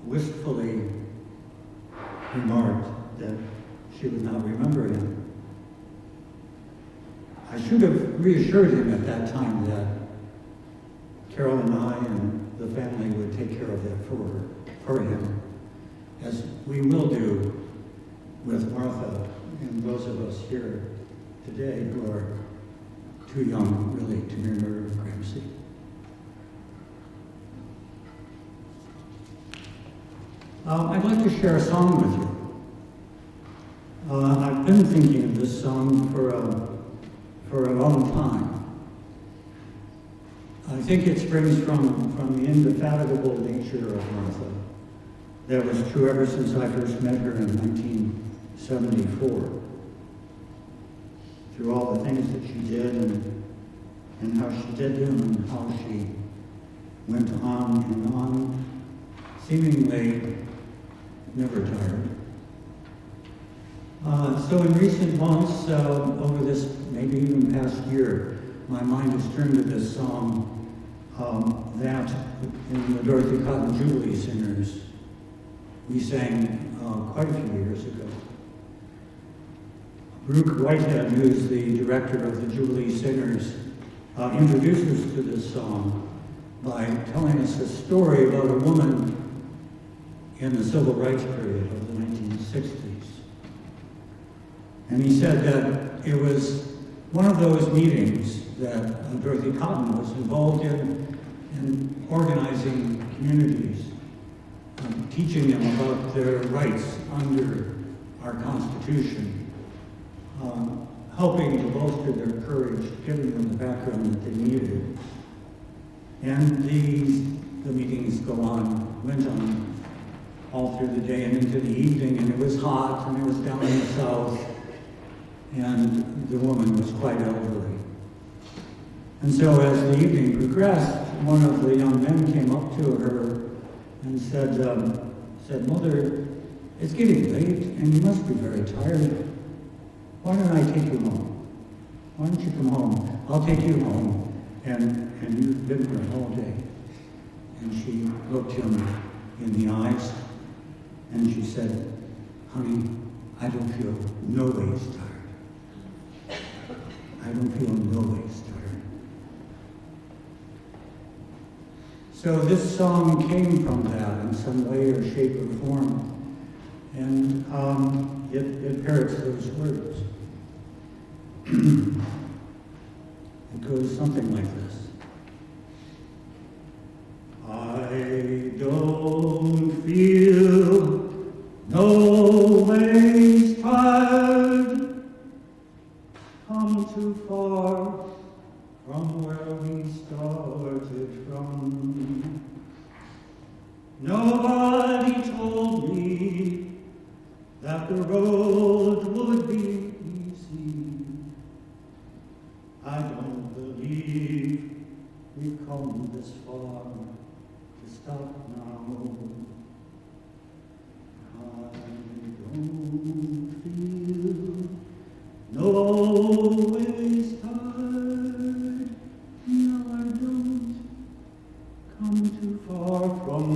wistfully remarked that she would not remember him. I should have reassured him at that time that Carol and I and the family would take care of that for him, as we will do with Martha and those of us here today who are too young, really, to remember Gramsci. I'd like to share a song with you. I've been thinking of this song for a long time. I think it springs from the indefatigable nature of Martha. That was true ever since I first met her in 1974. Through all the things that she did and how she did them and how she went on and on, seemingly never tired. So in recent months, over this maybe even past year, my mind has turned to this song that in the Dorothy Cotton Jubilee Singers we sang quite a few years ago. Brooke Whitehead, who is the director of the Jubilee Singers, introduces us to this song by telling us a story about a woman in the civil rights period of the 1960s. And he said that it was one of those meetings that Dorothy Cotton was involved in organizing communities, teaching them about their rights under our Constitution, helping to bolster their courage, giving them the background that they needed. And the meetings went on all through the day and into the evening, and it was hot, and it was down in the south, and the woman was quite elderly. And so as the evening progressed, one of the young men came up to her and said, "Mother, it's getting late, and you must be very tired. Why don't I take you home? Why don't you come home? I'll take you home, and you've been here all day." And she looked him in the eyes, and she said, "Honey, I don't feel no ways tired. I don't feel no ways tired." So this song came from that in some way or shape or form, and it parrots those words. It goes something like this. I don't feel no ways tired, come too far from where we started from. Nobody told me that the road would be easy. I don't believe we've come this far to stop now. I don't feel no ways tired. No, I don't come too far from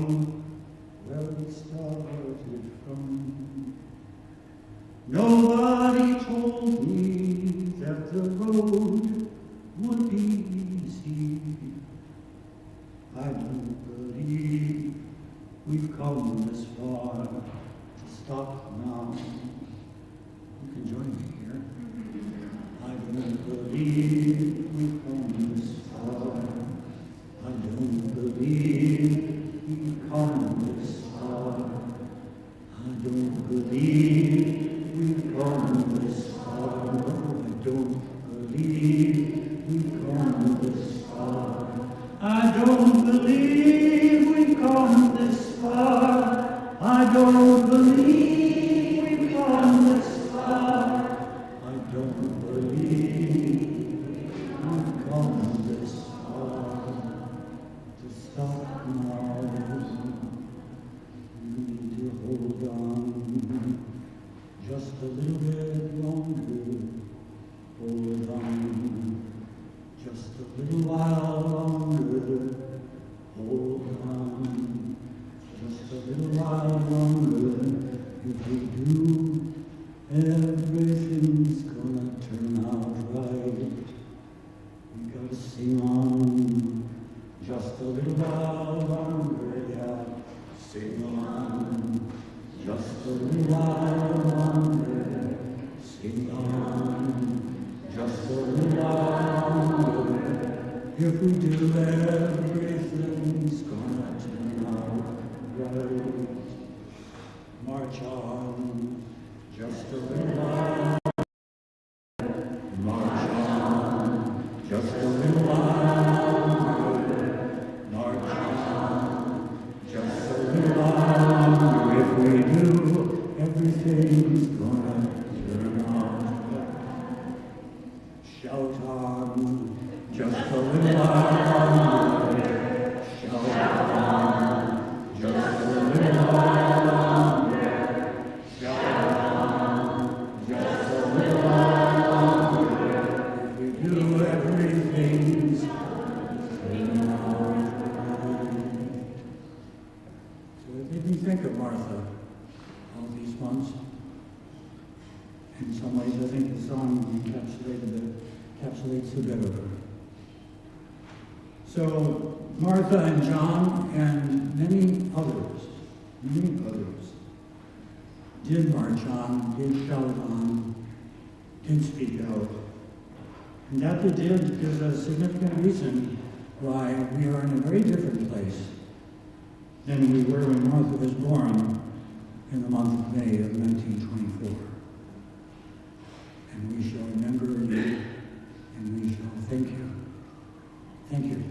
where we started from. Nobody told me that the road would be easy. I don't believe we've come this far to stop now. You can join me here. I don't believe we've come this far. I don't believe we've come this far. I don't believe we've come this far. No, I don't believe we've come this far. I don't believe we've come this far. I don't believe we've come this far. I don't believe we've come this far to stop now. We need to hold on just a little bit longer. Hold on just a little while longer. Hold on just a little while longer. If we do, everything's gonna turn out right. We gotta sing on just a little while longer, yeah. Sing on just a little while longer. Sing on just a little while longer. If we do, everything's gonna turn out right. March on just a little while. March on just a little while. March on just a little while. If we do, everything's gonna turn out right. Shout on just a little while. Shout on just a little while. Shout on just a little while. If we do, everything's turning out right. So it made me think of Martha all these months. In some ways, I think the song encapsulates the bit of her. So Martha and John and many others did march on, did shout on, did speak out. And that they did is a significant reason why we are in a very different place than we were when Martha was born in the month of May of 1924. And we shall remember you, and we shall thank you. Thank you.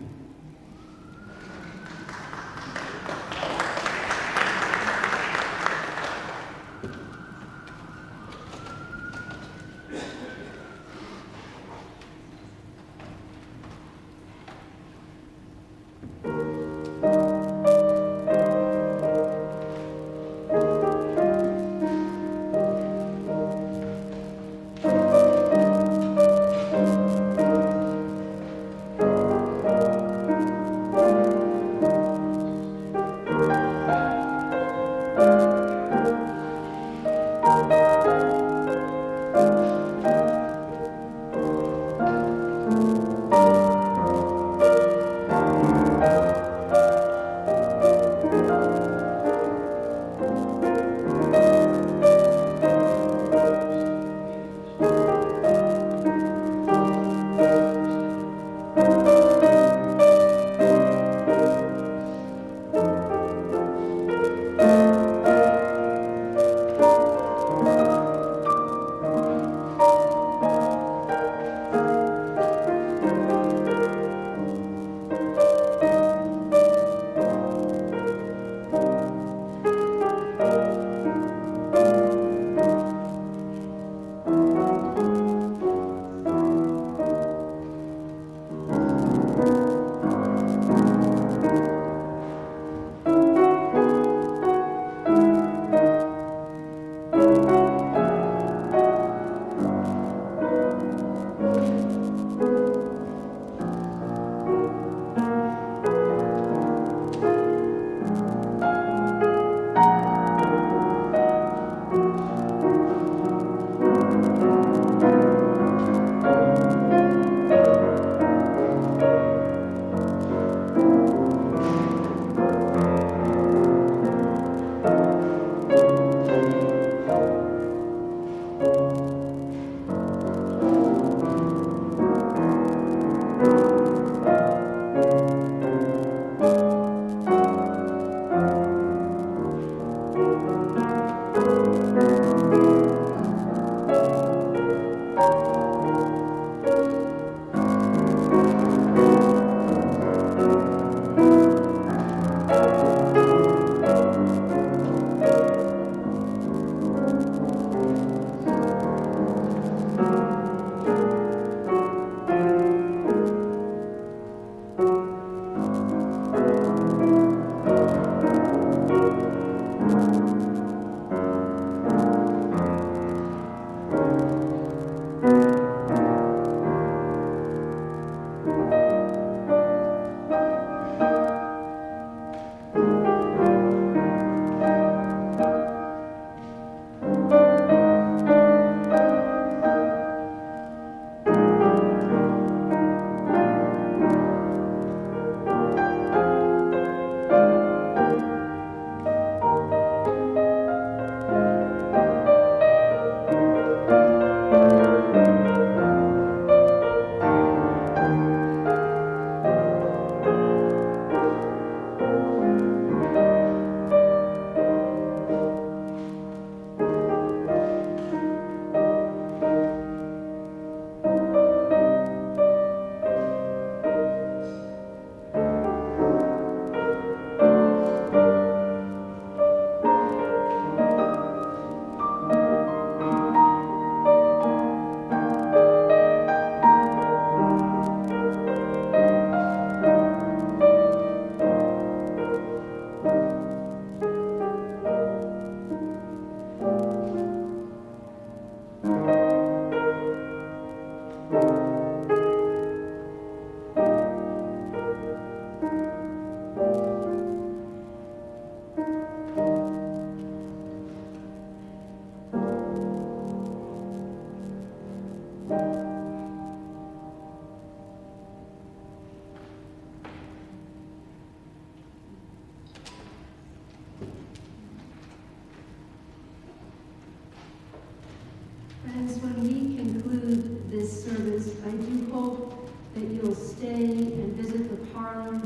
do hope that you'll stay and visit the parlor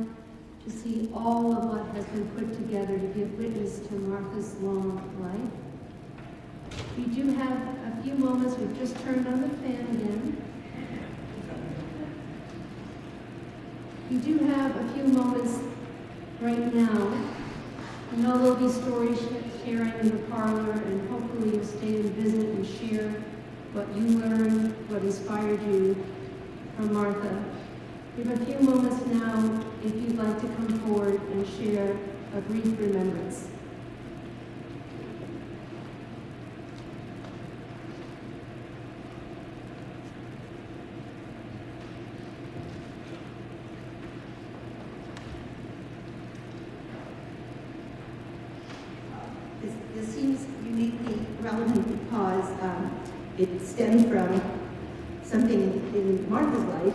to see all of what has been put together to give witness to Martha's long life. We do have a few moments. We've just turned on the fan again. We do have a few moments right now. I know there'll be stories sharing in the parlor, and hopefully you'll stay and visit and share what you learned, what inspired you from Martha. We have a few moments now if you'd like to come forward and share a brief remembrance.
This seems uniquely relevant because it stems from something in Martha's life.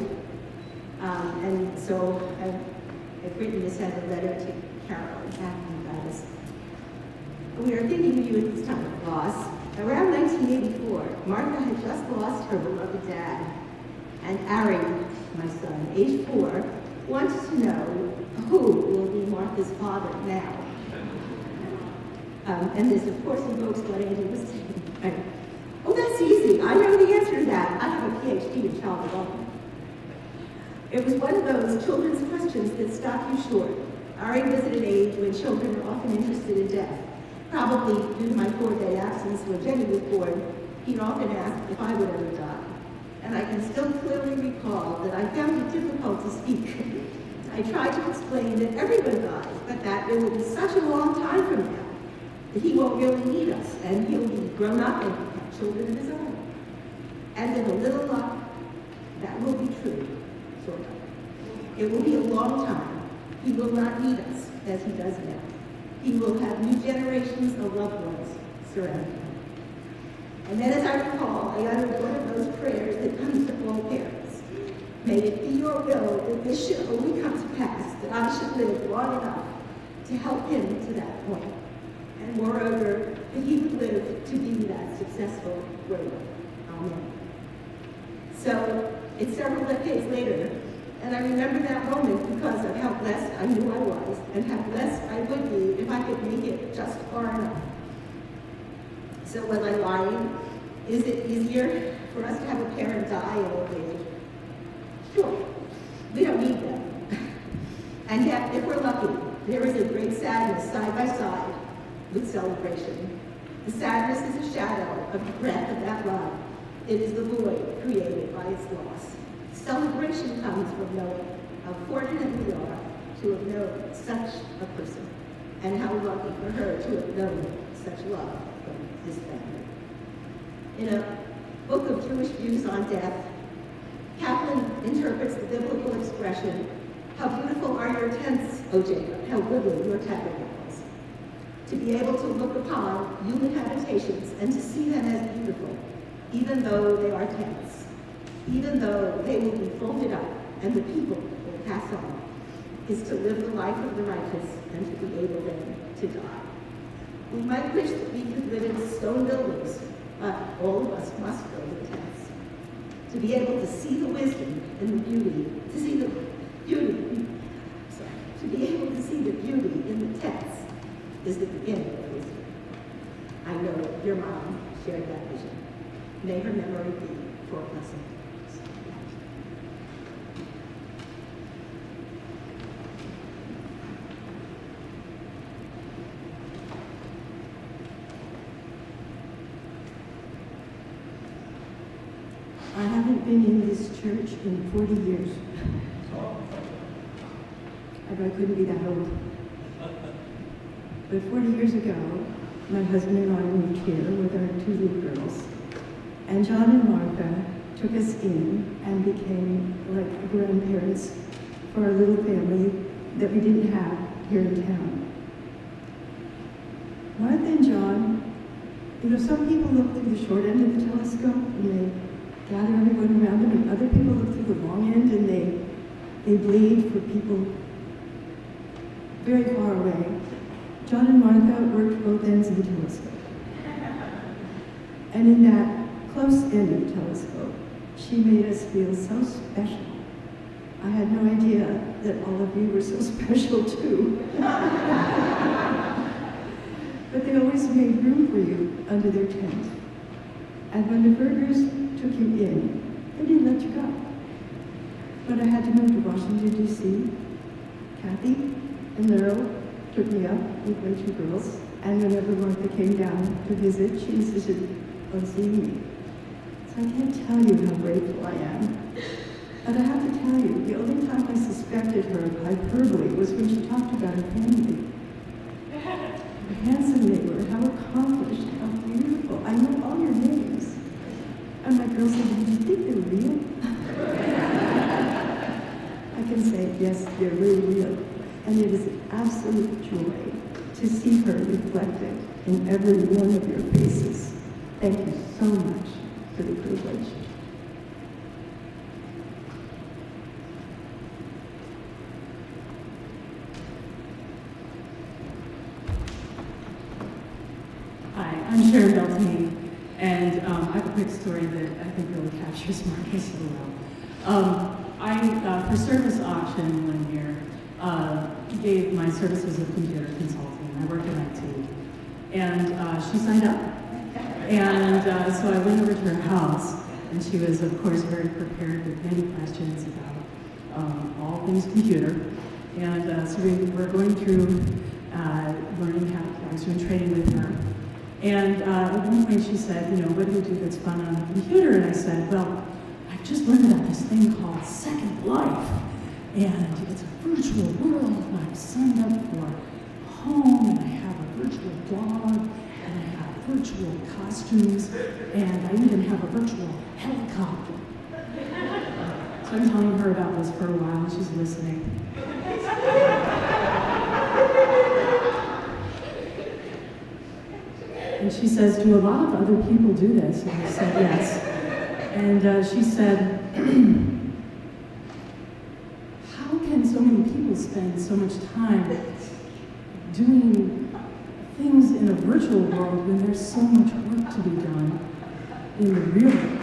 And so I've written this as a letter to Carol and Kathy about us. We are thinking of you at this time of loss. Around 1984, Martha had just lost her beloved dad. And Ari, my son, age 4, wanted to know who will be Martha's father now. And this, of course, invokes what Angie was saying. Right? Oh, that's easy. I know the answer to that. I have a PhD in child development. It was one of those children's questions that stop you short. Ari was at an age when children are often interested in death. Probably due to my 4-day absence when Jenny was born, he'd often ask if I would ever die. And I can still clearly recall that I found it difficult to speak. I tried to explain that everyone dies, but that it will be such a long time from now that he won't really need us, and he'll be grown up and have children of his own. And with a little luck, that will be true, sort of. It will be a long time. He will not need us as he does now. He will have new generations of loved ones surrounding him. And then, as I recall, I uttered one of those prayers that comes to all parents. May it be your will that this should only come to pass, that I should live long enough to help him to that point. And moreover, that he would live to be that successful road. Amen. So, it's several decades later, and I remember that moment because of how blessed I knew I was, and how blessed I would be if I could make it just far enough. So was I lying? Is it easier for us to have a parent die in old age? Sure. We don't need them. And yet, if we're lucky, there is a great sadness side by side with celebration. The sadness is a shadow of the breath of that love. It is the void created by its loss. Celebration comes from knowing how fortunate we are to have known such a person, and how lucky for her to have known such love from this family. In a book of Jewish views on death, Kaplan interprets the biblical expression, "How beautiful are your tents, O Jacob, how goodly your tabernacles." To be able to look upon human habitations and to see them as beautiful, even though they are tents, even though they will be folded up and the people will pass on, is to live the life of the righteous and to be able then to die. We might wish that we could live in stone buildings, but all of us must build in tents. To be able to see the wisdom and the beauty, to be able to see the beauty in the tents is the beginning of wisdom. I know your mom shared that vision. May her memory be for a blessing.
I haven't been in this church in 40 years. I couldn't be that old. But 40 years ago, my husband and I moved here with our 2 little girls. And John and Martha took us in and became like grandparents for our little family that we didn't have here in town. Martha and John, some people look through the short end of the telescope and they gather everyone around them, and other people look through the long end and they bleed for people very far away. John and Martha worked both ends of the telescope. And in that close end of the telescope,
She made us feel so special. I had no idea that all of you were so special too. But they always made room for you under their tent. And when the Fergers took you in, they didn't let you go. But I had to move to Washington, D.C. Kathy and Laurel took me up with my two girls, and whenever Martha came down to visit, she insisted on seeing me. So I can't tell you how grateful I am. But I have to tell you, the only time I suspected her of hyperbole was when she talked about her family. How handsome they were, how accomplished, how beautiful. I know all your names. And my girl said, "Do you think they're real?" I can say, yes, they're really real. And it is an absolute joy to see her reflected in every one of your faces. Thank you so much for the privilege.
Hi, I'm Sharon Beltini, and I have a quick story that I think really captures Marcus so well. For service auction one year, gave my services of computer consulting. I worked in IT, and she signed up. And so I went over to her house, and she was, of course, very prepared with many questions about all things computer. And so we were going through learning how, I was doing training with her. And at one point she said, what do we do that's fun on the computer? And I said, well, I just learned about this thing called Second Life. And it's a virtual world, and I've signed up for a home, and I have a virtual dog, and I have virtual costumes, and I even have a virtual helicopter. So I'm telling her about this for a while, and she's listening. And she says, do a lot of other people do this? And I said, yes. And she said, how can so many people spend so much time doing things in a virtual world when there's so much work to be done in the real world?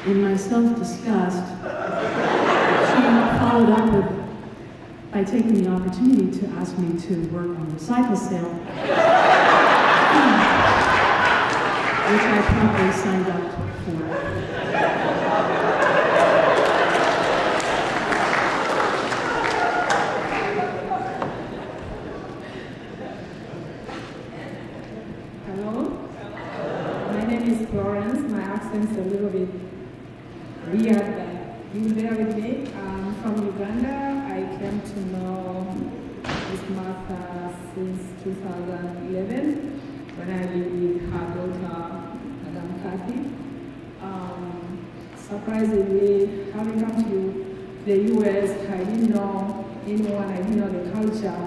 In my self-disgust, she followed up by taking the opportunity to ask me to work on a recycle sale, which I promptly signed up for.
Hello, my name is Florence. My accent's a little bit weird, but you bear with me. I'm from Uganda. I came to know Miss Martha since 2011 when I lived with her daughter, Madam Kathy. Surprisingly, having come to the US, I didn't know anyone, I didn't know the culture.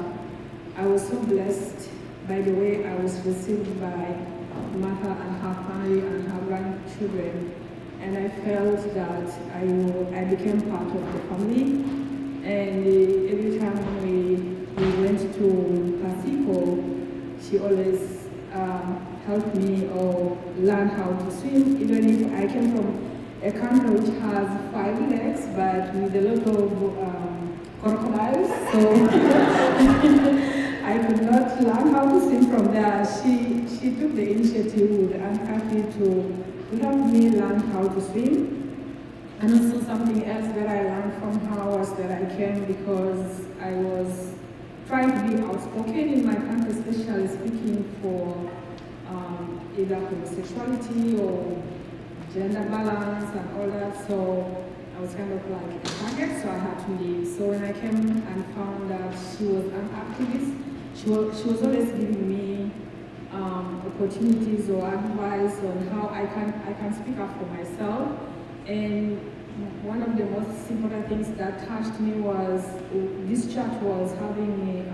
I was so blessed by the way I was received by Martha and her family and her grandchildren. And I felt that I became part of the family. And every time we went to Pacifico, she always helped me or learn how to swim, even if I came from a country which has 5 legs, but with a lot of crocodiles. So I could not learn how to swim from there. She took the initiative with Aunt Kathy to help me learn how to swim. And also something else that I learned from her was that I came because I was trying to be outspoken in my country, especially speaking for either homosexuality or gender balance and all that. So I was kind of like a target, so I had to leave. So when I came and found that she was an activist, she was always giving me opportunities or advice on how I can speak up for myself. And one of the most important things that touched me was this church was having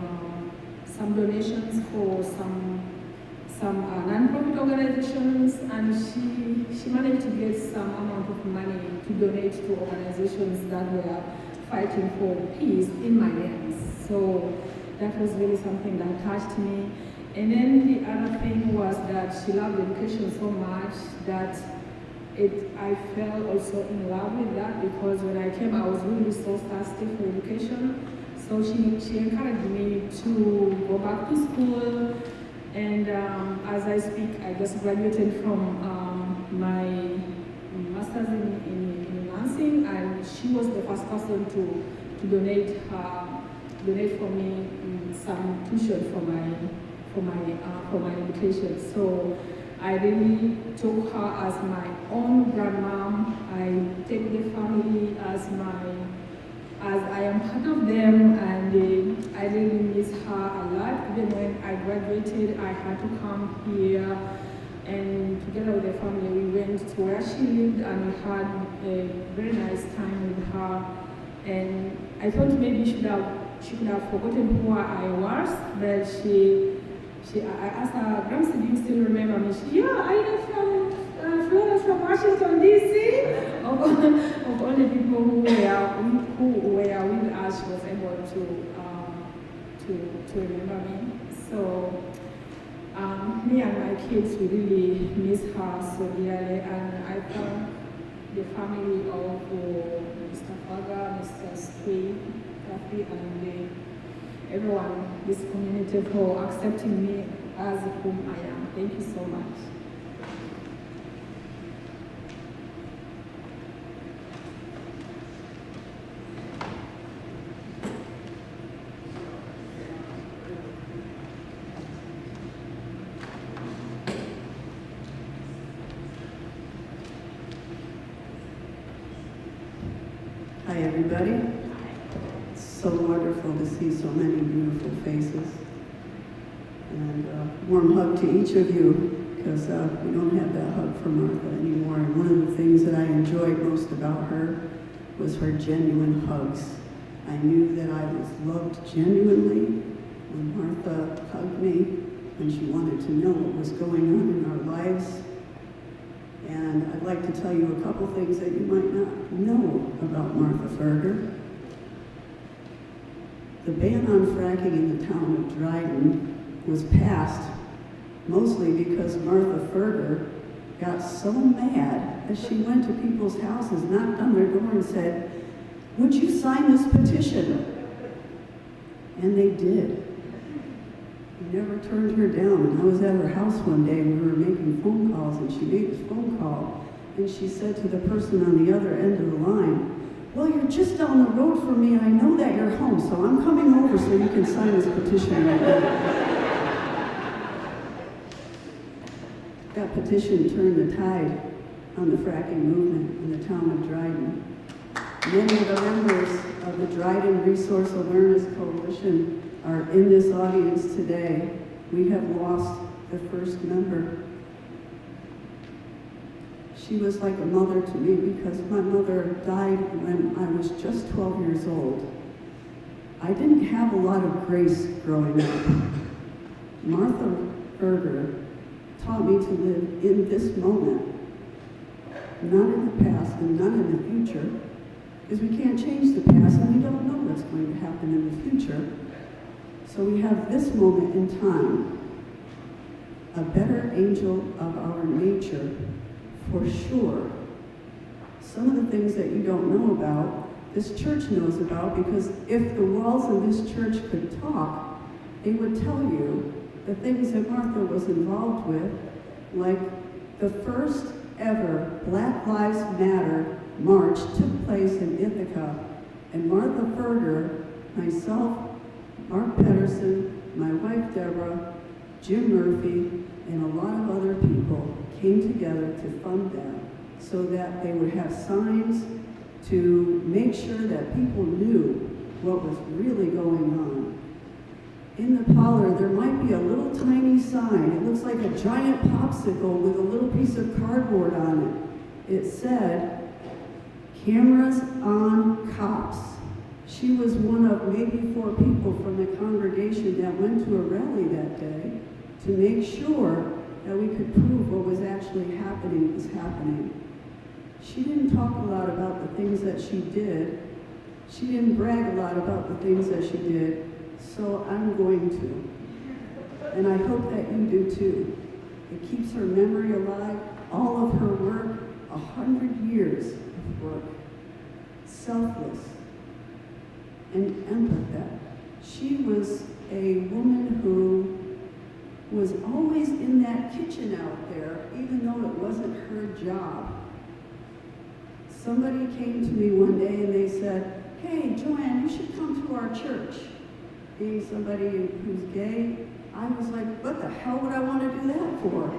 some donations for some non-profit organizations, and she managed to get some amount of money to donate to organizations that were fighting for peace in my name. So that was really something that touched me. And then the other thing was that she loved education so much that I fell also in love with that, because when I came, I was really so thirsty for education. So she encouraged me to go back to school. And as I speak, I just graduated from my master's in nursing, and she was the first person to donate for me some tuition for my education. So I really took her as my own grandmom. I take the family as I am part of them, and I really miss her a lot. Even when I graduated, I had to come here, and together with the family, we went to where she lived, and we had a very nice time with her. And I thought maybe she could have forgotten who I was, but I asked her, Gramsci, do you still remember me? Yeah, I am from Florida, from Washington, D.C. Of all the people who were with us, she was able to remember me. So me and my kids, we really miss her so dearly, and I thank the family of Mr. Ferger, Mr. Street, Kathy, and everyone, this community, for accepting me as whom I am. Thank you so much.
Hi, everybody. It's so wonderful to see so many beautiful faces. And warm hug to each of you, because we don't have that hug from Martha anymore. And one of the things that I enjoyed most about her was her genuine hugs. I knew that I was loved genuinely when Martha hugged me, when she wanted to know what was going on in our lives. And I'd like to tell you a couple things that you might not know about Martha Ferger. The ban on fracking in the town of Dryden was passed mostly because Martha Ferger got so mad that she went to people's houses, knocked on their door and said, "Would you sign this petition?" And they did. He never turned her down. And I was at her house one day and we were making phone calls, and she made this phone call and she said to the person on the other end of the line, "Well, you're just down the road from me and I know that you're home, so I'm coming over so you can sign this petition right now." That petition turned the tide on the fracking movement in the town of Dryden. Many of the members of the Dryden Resource Awareness Coalition are in this audience today. We have lost the first member. She was like a mother to me because my mother died when I was just 12 years old. I didn't have a lot of grace growing up. Martha Ferger taught me to live in this moment, not in the past and not in the future, because we can't change the past and we don't know what's going to happen in the future. So we have this moment in time, a better angel of our nature, for sure. Some of the things that you don't know about, this church knows about, because if the walls of this church could talk, they would tell you the things that Martha was involved with, like the first ever Black Lives Matter march took place in Ithaca, and Martha Ferger, myself, Mark Pedersen, my wife Deborah, Jim Murphy, and a lot of other people came together to fund that so that they would have signs to make sure that people knew what was really going on. In the parlor, there might be a little tiny sign. It looks like a giant popsicle with a little piece of cardboard on it. It said, "Cameras on cops." She was one of maybe 4 people from the congregation that went to a rally that day to make sure that we could prove what was actually happening was happening. She didn't talk a lot about the things that she did. She didn't brag a lot about the things that she did, so I'm going to. and I hope that you do too. It keeps her memory alive, all of her work, 100 years of work, selfless and empathetic. She was a woman who was always in that kitchen out there, even though it wasn't her job. Somebody came to me one day and they said, "Hey, Joanne, you should come to our church." Being somebody who's gay, I was like, what the hell would I want to do that for?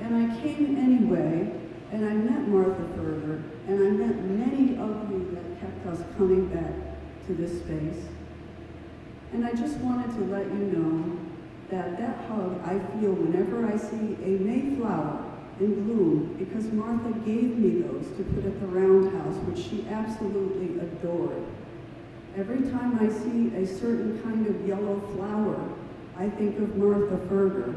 And I came anyway, and I met Martha Ferger, and I met many of you that kept us coming back to this space. And I just wanted to let you know that hug I feel whenever I see a Mayflower in bloom, because Martha gave me those to put at the roundhouse, which she absolutely adored. Every time I see a certain kind of yellow flower, I think of Martha Ferger.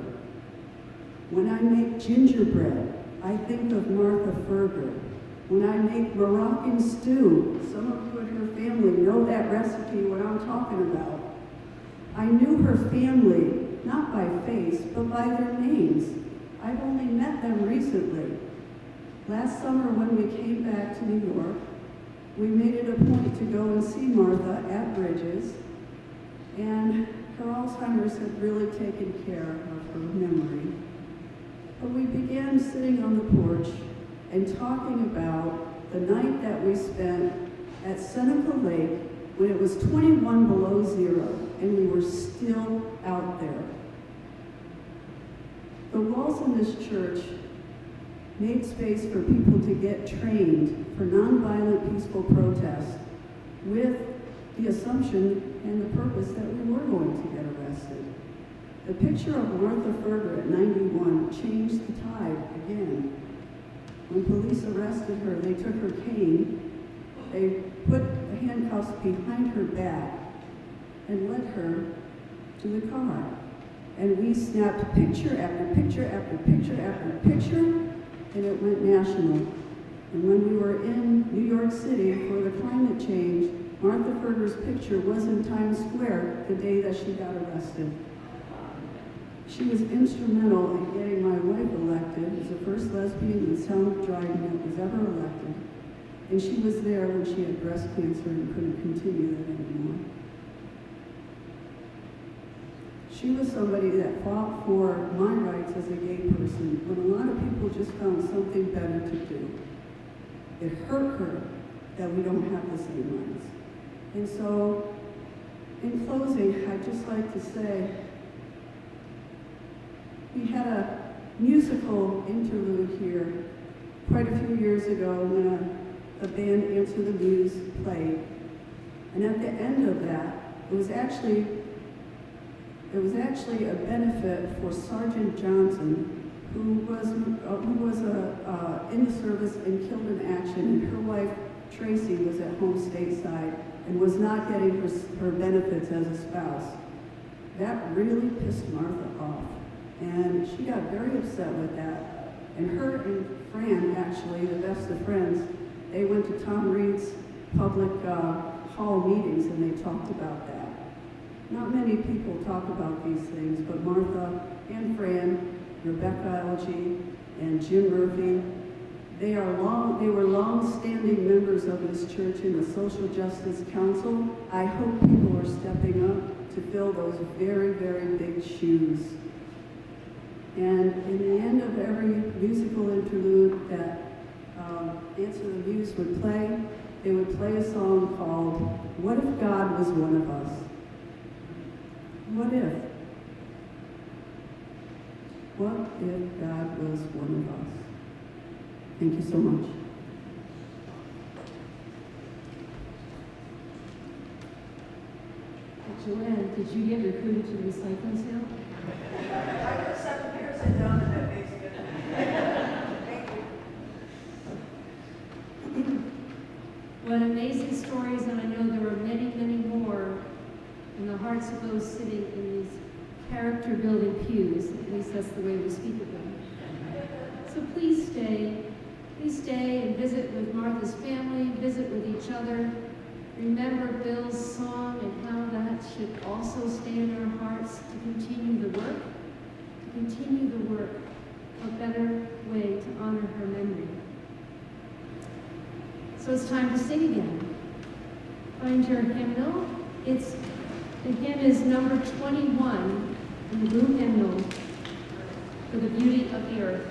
When I make gingerbread, I think of Martha Ferger. When I make Moroccan stew, some of you in her family know that recipe, what I'm talking about. I knew her family, not by face, but by their names. I've only met them recently. Last summer when we came back to New York, we made it a point to go and see Martha at Bridges, and her Alzheimer's had really taken care of her memory. But we began sitting on the porch and talking about the night that we spent at Seneca Lake when it was 21 below zero, and we were still out there. The walls in this church made space for people to get trained for nonviolent, peaceful protest with the assumption and the purpose that we were going to get arrested. The picture of Martha Ferger at 91 changed the tide again. When police arrested her, they took her cane, they put the handcuffs behind her back and led her to the car. And we snapped picture after picture after picture after picture, and it went national. And when we were in New York City for the climate change, Martha Ferger's picture was in Times Square the day that she got arrested. She was instrumental in getting my wife elected as the first lesbian in South Dryden that was ever elected. And she was there when she had breast cancer and couldn't continue that anymore. She was somebody that fought for my rights as a gay person when a lot of people just found something better to do. It hurt her that we don't have the same rights. And so, in closing, I'd just like to say, we had a musical interlude here quite a few years ago when the band Answer the Muse played. And at the end of that, it was actually a benefit for Sergeant Johnson, who was in the service and killed in action, and her wife Tracy was at home stateside and was not getting her benefits as a spouse. That really pissed Martha off, and she got very upset with that. And her and Fran, actually, the best of friends, they went to Tom Reed's public hall meetings and they talked about that. Not many people talk about these things, but Martha and Fran, Rebecca Elgie, and Jim Murphy, they were long-standing members of this church in the Social Justice Council. I hope people are stepping up to fill those very, very big shoes. And in the end of every musical interlude that Answer the Muse would play, they would play a song called "What If God Was One of Us?" What if? What if God was one of us? Thank you so much.
Joanne, did you get recruited to the recycling sale?
I got 7 years in down in that basement. Thank you.
What amazing stories, and I know there were many, many more in the hearts of those sitting in these character-building pews. At least that's the way we speak of them. So please stay and visit with Martha's family, visit with each other. remember Bill's song and how that should also stay in our hearts to continue the work, a better way to honor her memory. So it's time to sing again. Find your hymnal. The hymn is number 21 in the blue hymnal, For the Beauty of the Earth.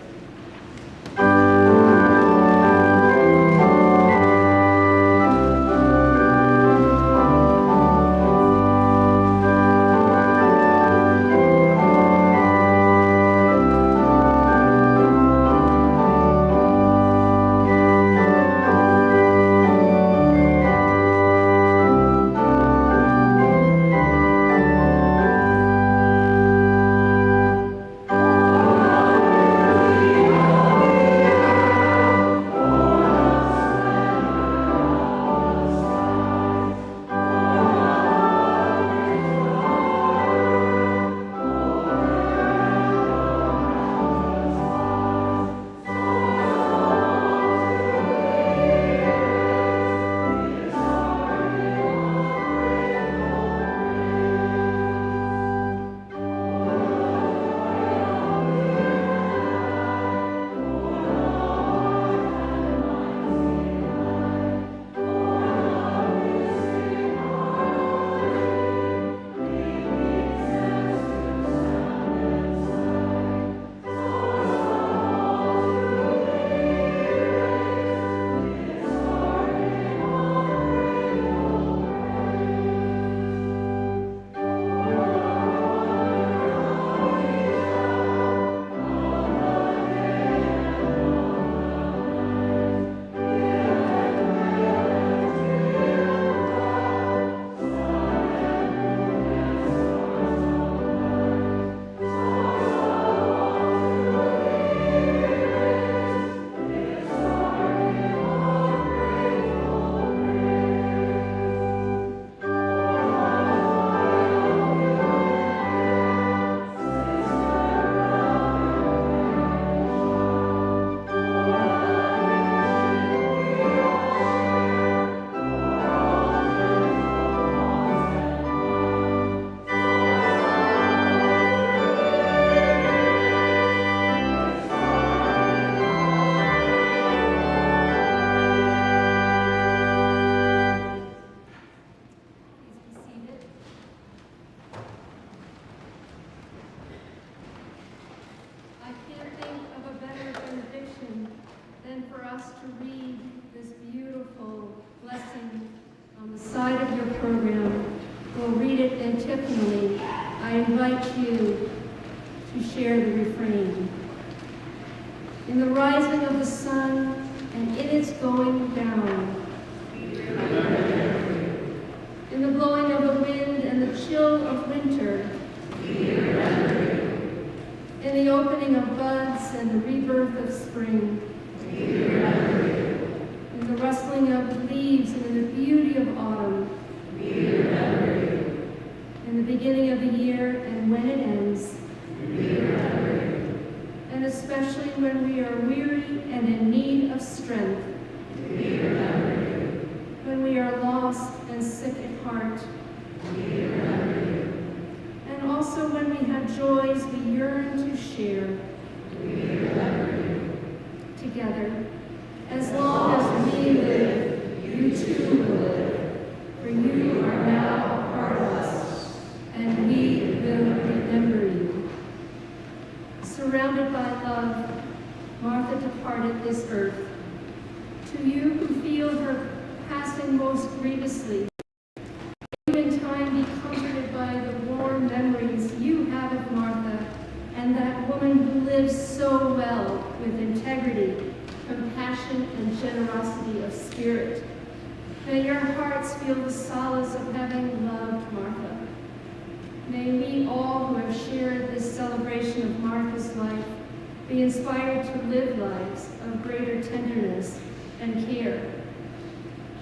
Be inspired to live lives of greater tenderness and care.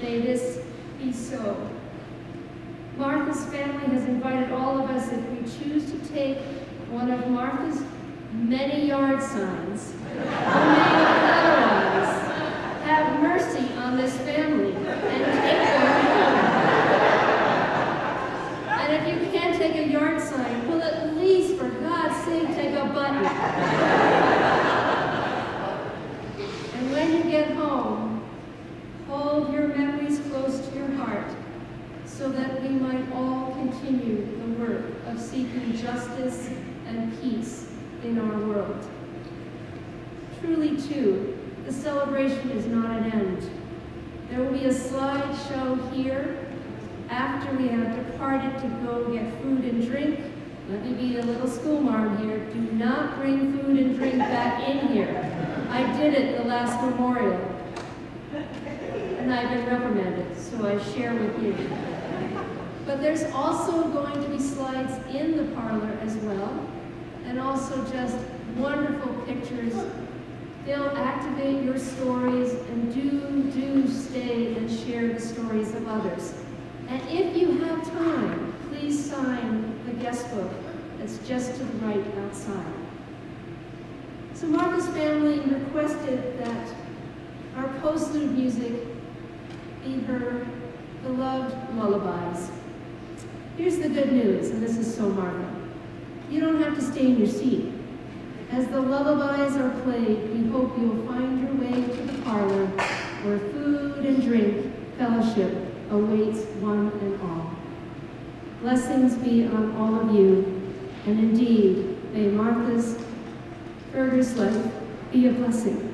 May this be so. Martha's family has invited all of us, if we choose to take one of Martha's many yard signs, or may otherwise, have mercy on this family and take them home. home, hold your memories close to your heart, so that we might all continue the work of seeking justice and peace in our world. Truly, too, the celebration is not an end. There will be a slideshow here after we have departed to go get food and drink. Let me be a little schoolmarm here. Do not bring food and drink back in here. I did it the last memorial, and I've been reprimanded, so I share with you. But there's also going to be slides in the parlor as well, and also just wonderful pictures. They'll activate your stories, and do stay and share the stories of others. And if you have time, please sign the guest book that's just to the right outside. So Martha's family requested that our postlude music be her beloved lullabies. Here's the good news, and this is so Martha. You don't have to stay in your seat. As the lullabies are played, we hope you'll find your way to the parlor where food and drink fellowship awaits one and all. Blessings be on all of you, and indeed, may Martha's Ferger's life be a blessing.